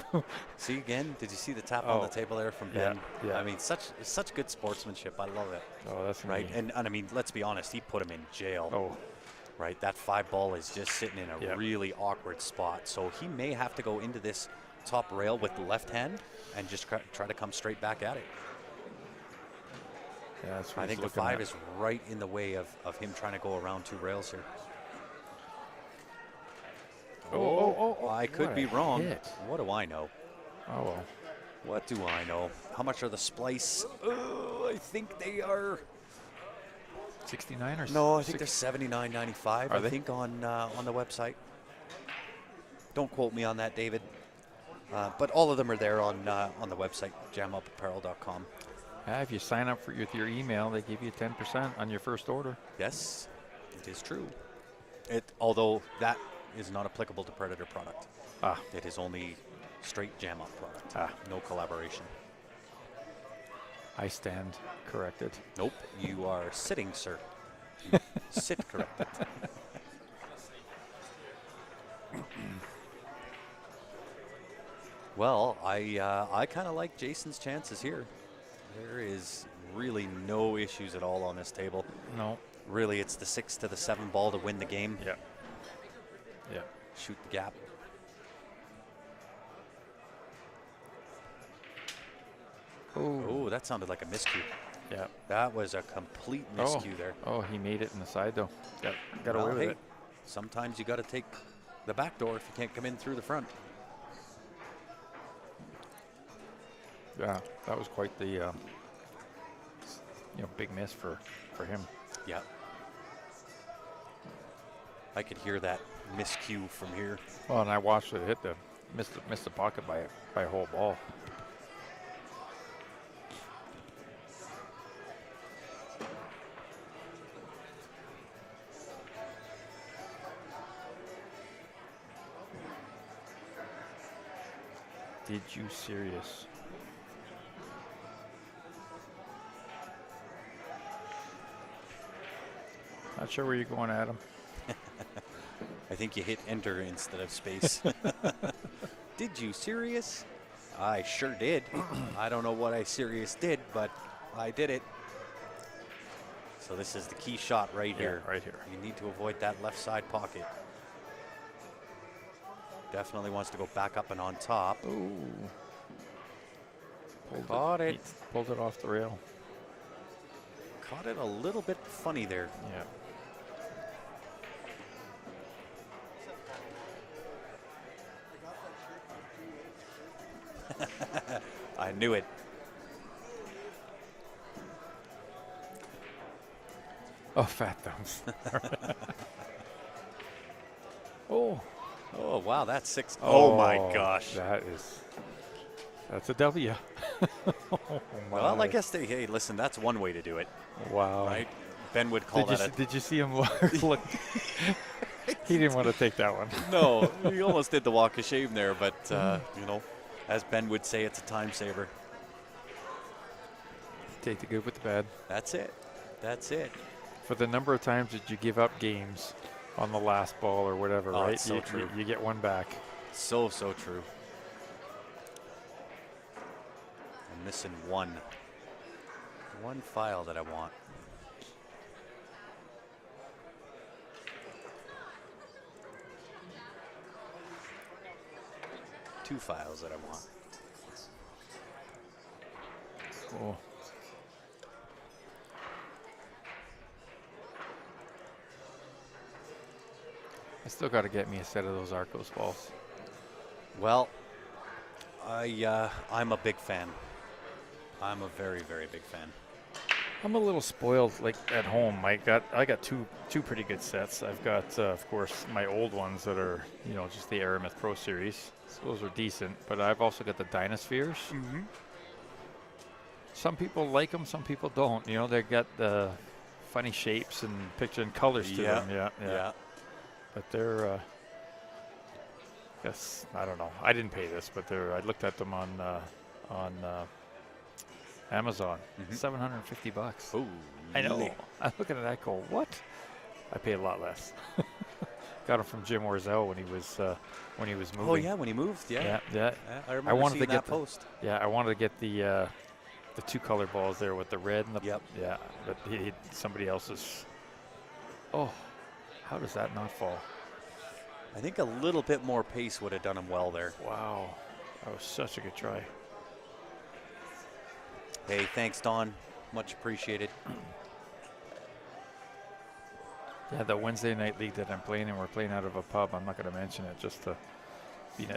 See again? Did you see the tap on the table there from Ben? Yeah. I mean, such good sportsmanship. I love it. Oh, that's Right. me. And I mean, let's be honest. He put him in jail. Oh, Right. That 5 ball is just sitting in a really awkward spot. So he may have to go into this top rail with the left hand and just try to come straight back at it. yeah. That's what I think the 5 is right in the way of him trying to go around 2 rails here. Oh, I could what be a wrong. hit. What do I know? Oh, well. What do I know? How much are the splice? Oh, I think they are. 69 or No, I think they're $79.95. Are I they? think on the website. Don't quote me on that, David. But all of them are there on the website, jamupapparel.com. If you sign up with your email, they give you 10% on your first order. Yes, it is true. Although that is not applicable to Predator product. It is only straight Jam Up product. No collaboration. I stand corrected. Nope, you are sitting, sir. You sit corrected. Well, I kind of like Jason's chances here. There is really no issues at all on this table. No. Really, it's the 6 to the 7 ball to win the game. Yeah. Shoot the gap. Oh, that sounded like a miscue. Yeah. That was a complete miscue there. Oh, he made it in the side though. Got Well, away with hey, it. sometimes you got to take the back door if you can't come in through the front. Yeah, that was quite the big miss for him. Yeah. I could hear that miscue from here. Well, and I watched it hit missed the pocket by a whole ball. Did you serious? Not sure where you're going, Adam. I think you hit enter instead of space. Did you serious? I sure did. I don't know what I serious did, but I did it. So this is the key shot right here. Right here. You need to avoid that left side pocket. Definitely wants to go back up and on top. Ooh. Caught it. He pulled it off the rail. Caught it a little bit funny there. Yeah. I knew it. Oh, fat thumbs. Oh. Oh, wow, that's 6. Oh, my Oh, gosh. That's a W. Oh, Well, my. I guess hey, listen, that's one way to do it, Wow. right? Ben would call that Did you see him look? He didn't want to take that one. No, he almost did the walk of shame there, but, as Ben would say, it's a time saver. Take the good with the bad. That's it. That's it. For the number of times that you give up games on the last ball or whatever, right? It's so true. You get one back. So true. I'm missing one file that I want. Two files that I want. Cool. I still got to get me a set of those Arcos balls. Well, I'm a big fan. I'm a very, very big fan. I'm a little spoiled, like at home. I got two pretty good sets. I've got, of course, my old ones that are, just the Aramith Pro Series. So those are decent. But I've also got the Dynaspheres. Mm-hmm. Some people like them, some people don't. They got the funny shapes and picture and colors to them. Yeah. But they're, yes, I don't know. I didn't pay this, but I looked at them on Amazon. $750. Ooh, I know. I'm looking at that. Go, what? I paid a lot less. Got him from Jim Orzel when he was moving. Oh yeah, when he moved. Yeah. I remember wanted seeing to get that post. I wanted to get the two color balls there with the red and the. Yep. Yeah, but somebody else's. Oh, how does that not fall? I think a little bit more pace would have done him well there. Wow, that was such a good try. Hey, thanks, Don. Much appreciated. Yeah, the Wednesday night league that I'm playing in, we're playing out of a pub. I'm not going to mention it just to.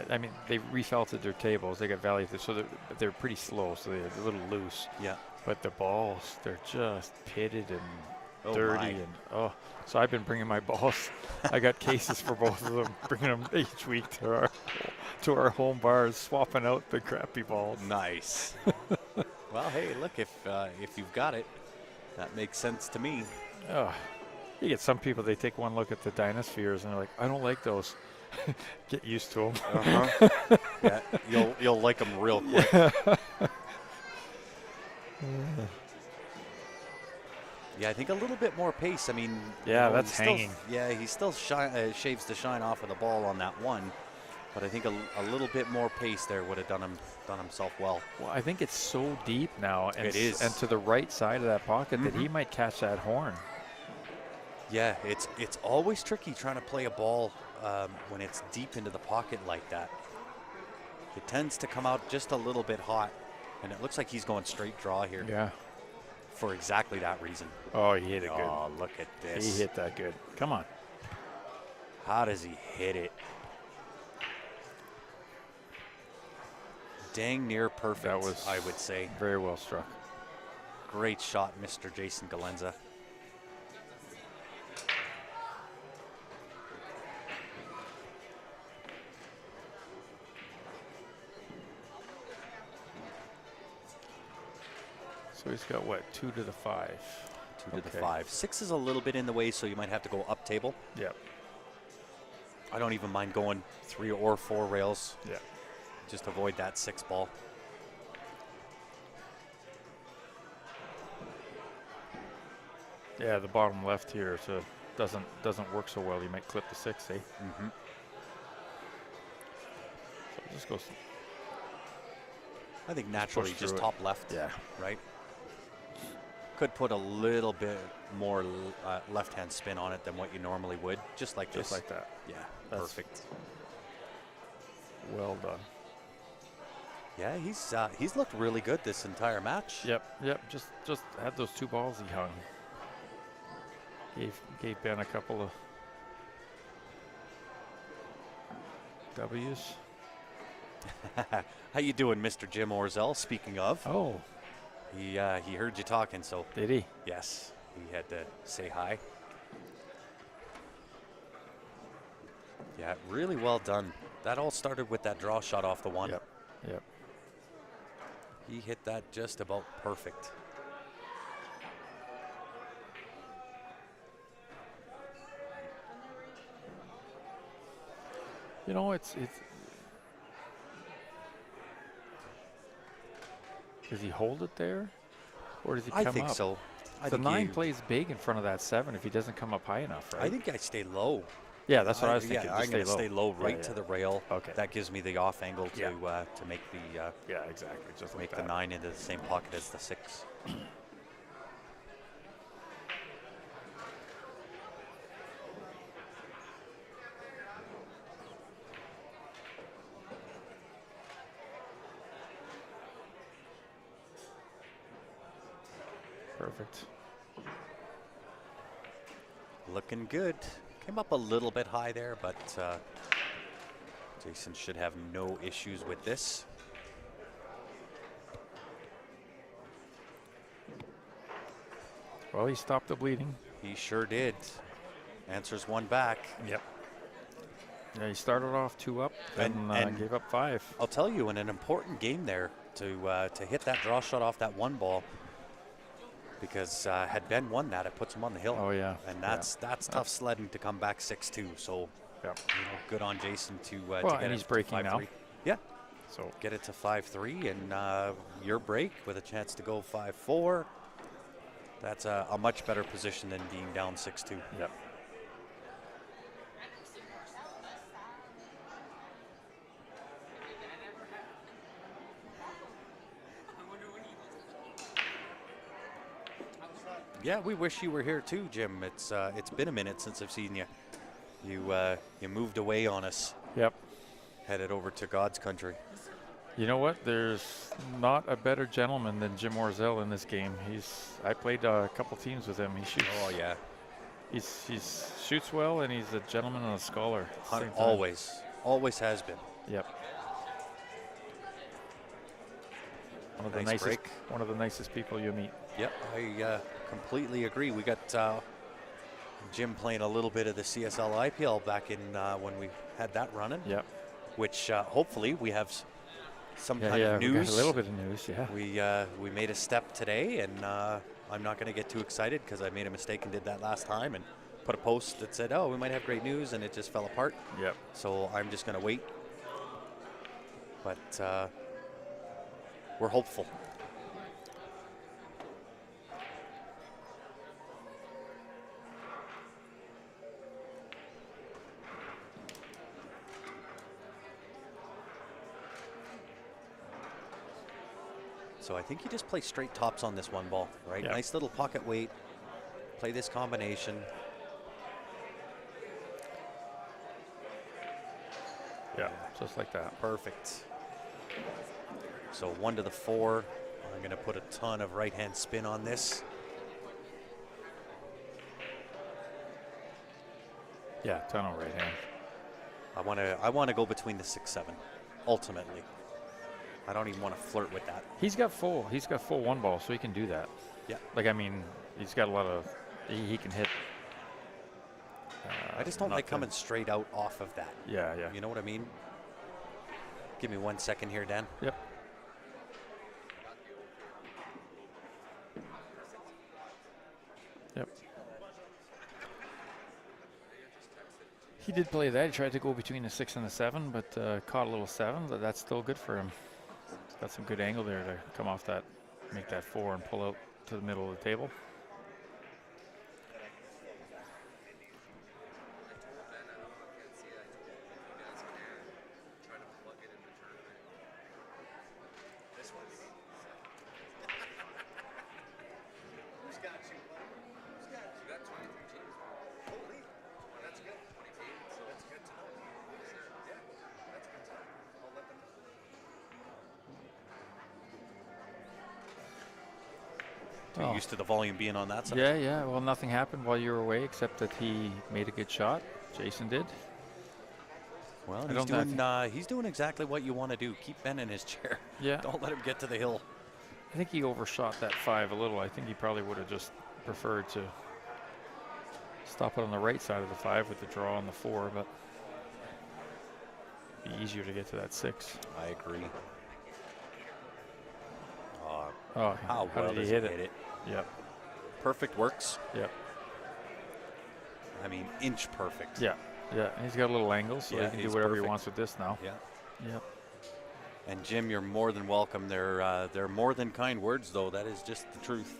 I mean, they refelted their tables. They got value, so they're pretty slow, so they're a little loose. Yeah. But the balls, they're just pitted and dirty, my. and so I've been bringing my balls. I got cases for both of them, bringing them each week to our home bars, swapping out the crappy balls. Nice. Well, hey, look, if you've got it, that makes sense to me. Oh, you get some people, they take one look at the Dynaspheres and they're like, I don't like those. Get used to them. Uh-huh. Yeah, you'll like them real quick. Yeah, I think a little bit more pace. I mean, yeah, that's hanging. He still shaves the shine off of the ball on that one, but I think a little bit more pace there would have done himself well. Well, I think it's so deep now, and it is, and to the right side of that pocket that he might catch that horn. Yeah, it's always tricky trying to play a ball when it's deep into the pocket like that. It tends to come out just a little bit hot, and it looks like he's going straight draw here. Yeah. For exactly that reason. Oh, he hit it good. Oh, look at this. He hit that good. Come on. How does he hit it? Dang near perfect, That was, I would say. Very well struck. Great shot, Mr. Jason Galenza. So he's got what, 2 to the 5? 2 to the 5. 6 is a little bit in the way, so you might have to go up table. Yep. I don't even mind going 3 or 4 rails. Yeah. Just avoid that 6 ball. Yeah, the bottom left here, so doesn't work so well. You might clip the 6, eh? Mm-hmm. So it just goes. I think naturally just top left. Yeah. Right. Could put a little bit more left-hand spin on it than what you normally would, just like this. Just like that. Yeah, That's perfect. Well done. Yeah, he's looked really good this entire match. Yep. Just had those 2 balls he hung. Gave Ben a couple of W's. How you doing, Mr. Jim Orzel? Speaking of. Oh. He heard you talking, so. Did he? Yes, he had to say hi. Yeah, really well done. That all started with that draw shot off the 1. Yep. He hit that just about perfect. It's does he hold it there, or does he come up? I think so. The 9 plays big in front of that 7 if he doesn't come up high enough, right? I think I stay low. Yeah, that's what I was thinking. Yeah, I'm going to stay low right to the rail. Okay. That gives me the off angle to make the yeah, exactly. Just make like the 9 into the same pocket as the 6. Perfect. Looking good. Came up a little bit high there, but Jason should have no issues with this. Well, he stopped the bleeding. He sure did. Answers one back. Yep. Yeah, he started off 2 up and gave up 5. I'll tell you, in an important game there to hit that draw shot off that one ball, because had Ben won that, it puts him on the hill. Oh, yeah. And that's tough sledding to come back 6-2. So good on Jason to get and he's it breaking to 5-3. now. Yeah. So Get it to 5-3, and your break with a chance to go 5-4. That's a much better position than being down 6-2. Yep. Yeah, we wish you were here too, Jim. It's been a minute since I've seen you. You moved away on us. Yep. Headed over to God's country. You know what? There's not a better gentleman than Jim Orzel in this game. I played a couple teams with him. He shoots. Oh yeah. He's shoots well, and he's a gentleman and a scholar. At the same time. Always has been. Yep. Nice break. One of the nicest people you meet. Yep, I completely agree. We got Jim playing a little bit of the CSL IPL back in when we had that running. Yep. Which hopefully we have some kind of we news. got a little bit of news. Yeah. We made a step today, and I'm not going to get too excited because I made a mistake and did that last time and put a post that said, "Oh, we might have great news," and it just fell apart. Yep. So I'm just going to wait. But we're hopeful. So I think you just play straight tops on this one ball, right? Yep. Nice little pocket weight. Play this combination. Yeah, just like that. Perfect. So 1 to the 4. I'm going to put a ton of right-hand spin on this. Yeah, ton of right hand. I want to go between the 6-7. Ultimately, I don't even want to flirt with that. He's got full 1 ball, so he can do that. Yeah. Like, I mean, he's got a lot of. He can hit. I just don't like coming straight out off of that. Yeah, yeah. You know what I mean? Give me 1 second here, Dan. Yep. Yep. He did play that. He tried to go between the 6 and the 7, but caught a little 7. But that's still good for him. He's got some good angle there to come off that, make that 4 and pull out to the middle of the table. Too used to the volume being on that side. Yeah. Well, nothing happened while you were away except that he made a good shot. Jason did. Well, he's doing exactly what you want to do. Keep Ben in his chair. Yeah. Don't let him get to the hill. I think he overshot that 5 a little. I think he probably would have just preferred to stop it on the right side of the 5 with the draw on the 4, but it'd be easier to get to that 6. I agree. How well did does he hit it? Yep. Perfect works. Yep. I mean, inch perfect. Yeah. Yeah. And he's got a little angle, so he can do whatever he wants with this now. Yeah. Yep. And Jim, you're more than welcome. They're more than kind words, though. That is just the truth.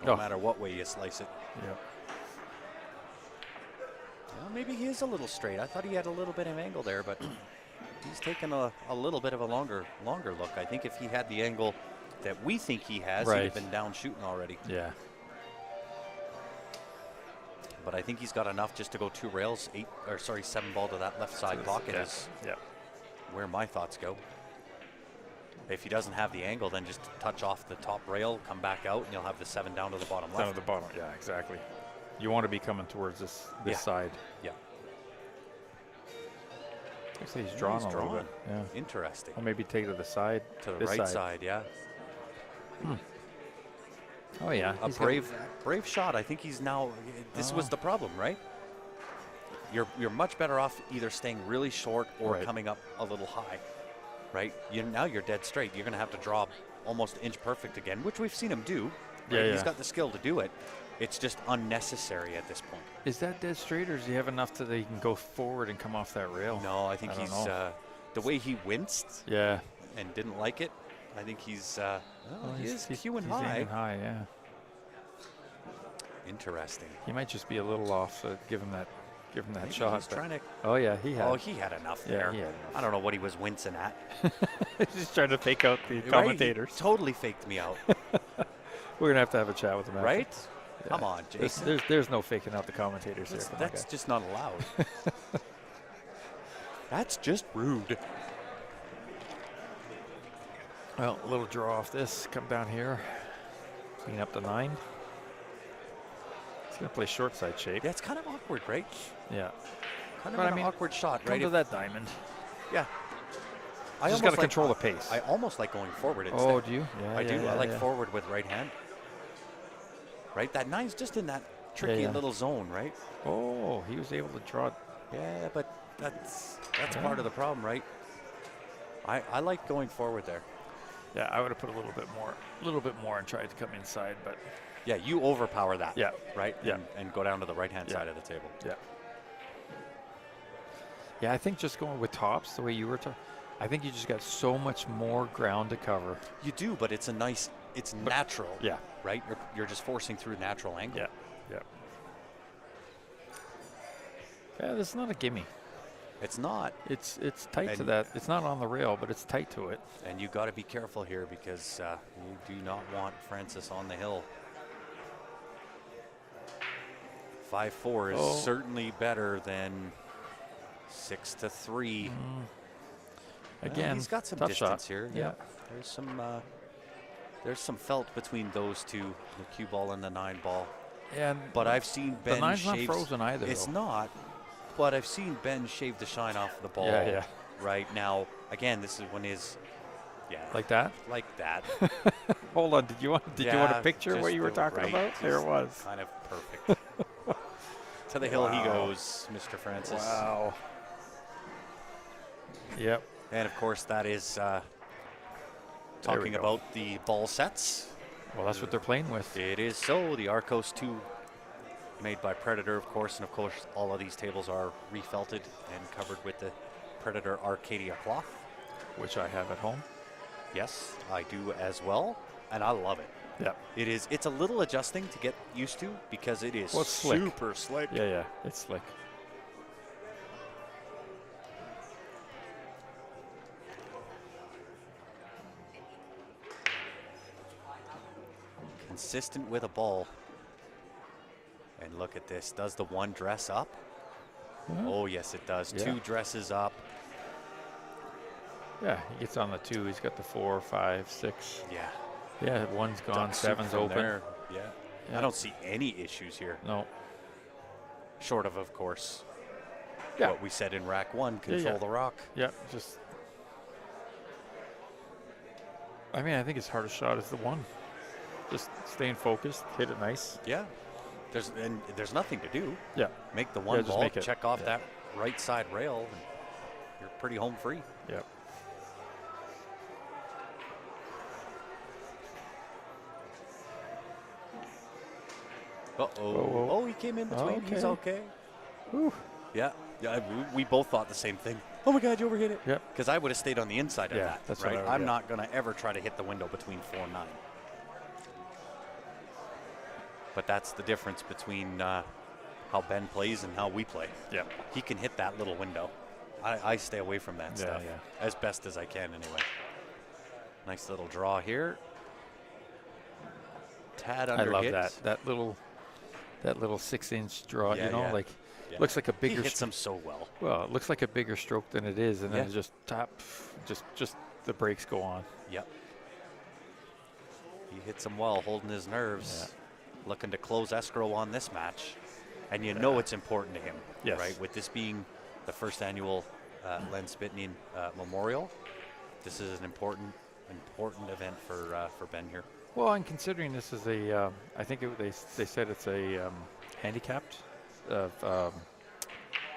No matter what way you slice it. Yep. Well, maybe he is a little straight. I thought he had a little bit of angle there, but he's taken a little bit of a longer look. I think if he had the angle that we think he has, he'd have been down shooting already. Yeah. But I think he's got enough just to go 2 rails, 7 ball to that left side pocket is where my thoughts go. If he doesn't have the angle, then just touch off the top rail, come back out, and you'll have the 7 down to the bottom left. Down to the bottom, yeah, exactly. You want to be coming towards this side. Yeah. Looks like he's drawn a little bit. Yeah. Interesting. Or maybe take it to the side. To the right side, yeah. Oh yeah. A brave shot. I think he's now. This was the problem, right? You're much better off either staying really short or coming up a little high, right? Now you're dead straight. You're going to have to draw almost inch perfect again, which we've seen him do. Right? Yeah, He's got the skill to do it. It's just unnecessary at this point. Is that dead straight, or does he have enough that he can go forward and come off that rail? No, I think he's the way he winced. Yeah. And didn't like it. I think he's he's cueing he's high. aiming high, yeah. Interesting. He might just be a little off, so give him that Maybe shot. He's trying to. Oh yeah, he had. Oh, he had enough there. He had enough. I don't know what he was wincing at. He's just trying to fake out the commentators. He totally faked me out. We're gonna have a chat with him. After. Right? Yeah. Come on, Jason. There's no faking out the commentators here. That's just not allowed. That's just rude. Well, a little draw off this. Come down here. Clean up the 9. He's gonna play short side shape. Yeah, it's kind of awkward, right? Yeah. Kind of an awkward shot, right? Come to that diamond. Yeah. I just got to control the pace. I almost like going forward instead. Oh, do you? Yeah, I do. I like forward with right hand. Right? That 9's just in that tricky little zone, right? Oh, he was able to draw. Yeah, but that's part of the problem, right? I like going forward there. Yeah, I would have put a little bit more and tried to come inside, but yeah, you overpower that. Yeah. Right? Yeah. And go down to the right-hand side of the table. Yeah. Yeah, I think just going with tops the way you were talking, I think you just got so much more ground to cover. You do, but it's natural. Yeah. Right? You're just forcing through natural angle. Yeah. Yeah. Yeah, this is not a gimme. It's not. It's tight to that. It's not on the rail, but it's tight to it. And you got to be careful here because you do not want Francis on the hill. 5-4 is certainly better than 6-3. Again, he's got some tough distance shot. here. Yeah. There's some felt between those two, the cue ball and the 9 ball. And but I've seen Ben the 9's shave. not frozen either. It's though. not. But I've seen Ben shave the shine off the ball. Yeah. Right now, again, this is when his. Yeah. Like that. Like that. Hold on. Did you want a picture what you were talking about? There it was. Kind of perfect. To the hill he goes, Mr. Francis. Wow. Yep. And of course, that is talking about the ball sets. Well, that's what they're playing with. It is so. The Arcos 2, made by Predator, of course, and of course, all of these tables are refelted and covered with the Predator Arcadia cloth, which I have at home. Yes, I do as well, and I love it. Yeah. It's a little adjusting to get used to because it is super slick. Yeah, it's slick. Consistent with a ball. And look at this. Does the 1 dress up? Yeah. Oh, yes, it does. Yeah. 2 dresses up. Yeah, he gets on the 2. He's got the 4, 5, 6. Yeah. Yeah, 1's gone. 7's open. There. Yeah. I don't see any issues here. No. Short of course, what we said in rack 1, control the rock. Yeah, just. I mean, I think his hardest shot is the 1. Just staying focused, hit it nice. Yeah. There's nothing to do. Yeah. Make the 1 ball, check off that right side rail, and you're pretty home free. Yep. Uh-oh. Oh, he came in between. Okay. He's okay. Whew. Yeah. We both thought the same thing. Oh, my God, you overhit it. Yep. Because I would have stayed on the inside of that. That's right? What I'm not going to ever try to hit the window between 4 and 9. But that's the difference between how Ben plays and how we play. Yeah. He can hit that little window. I stay away from that stuff as best as I can anyway. Nice little draw here. Tad under I love that little 6-inch draw. Looks like a bigger. He hits them so well. Well, it looks like a bigger stroke than it is, and then it just just the brakes go on. Yep. He hits them well, holding his nerves. Yeah. Looking to close escrow on this match. And you know it's important to him, Yes. right? With this being the first annual Len Sbitney Memorial, this is an important event for Ben here. Well, and considering this is a, I think they said it's a handicapped,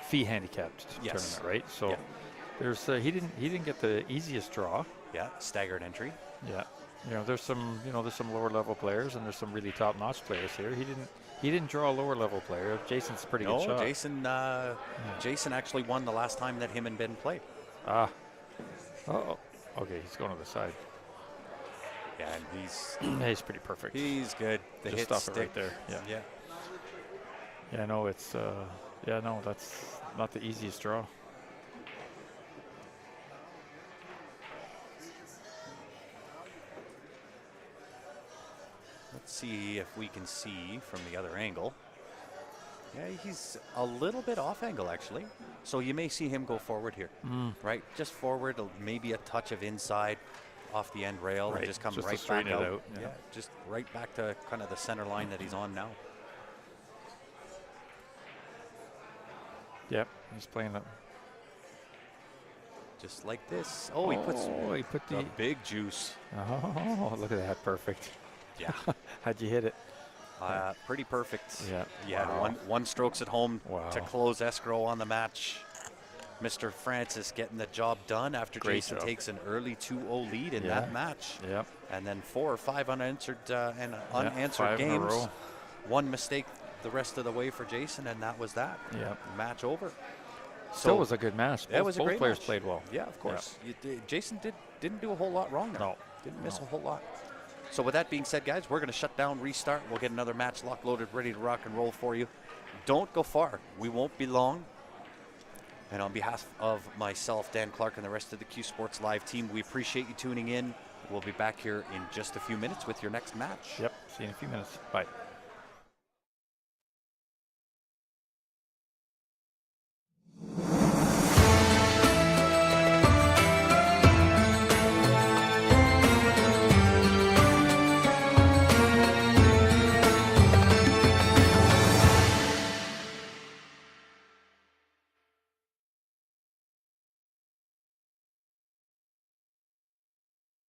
fee handicapped Yes. tournament, right? So Yeah. there's he didn't get the easiest draw. Yeah, staggered entry. Yeah, there's some lower level players and there's some really top notch players here. He didn't draw a lower level player. Jason's a pretty good shot. Jason actually won the last time that him and Ben played. Ah, oh, okay, he's going to the side. Yeah, and he's He's pretty perfect. he's good. The Just hit stop stick. it right there. Yeah. Yeah. Yeah, no, it's no, that's not the easiest draw. Let's see if we can see from the other angle. Yeah, he's a little bit off angle actually. So you may see him go forward here, right? Just forward, maybe a touch of inside off the end rail, Right, and just come just to right back straighten it out. out, yeah. Yeah, just right back to kind of the center line that he's on now. Yep, he's playing it. Just like this. Oh, he put the the big juice. Oh, look at that, perfect. Yeah, How'd you hit it? pretty perfect. Yeah. Yeah, Wow. one strokes at home Wow. to close escrow on the match. Mr. Francis getting the job done after Great Jason job. takes an early 2-0 lead in Yeah. that match. Yep. And then 4 or 5 unanswered unanswered 5 in a games. row. One mistake the rest of the way for Jason, and that was that. Yep. Match over. Still was a good match. That was a Both great players match. played well. Yeah, of course. Jason didn't do a whole lot wrong there. No. Didn't miss a whole lot. So with that being said, guys, we're going to shut down, restart. We'll get another match locked, loaded, ready to rock and roll for you. Don't go far. We won't be long. And on behalf of myself, Dan Clark, and the rest of the Q Sports Live team, we appreciate you tuning in. We'll be back here in just a few minutes with your next match. Yep. See you in a few minutes. Bye.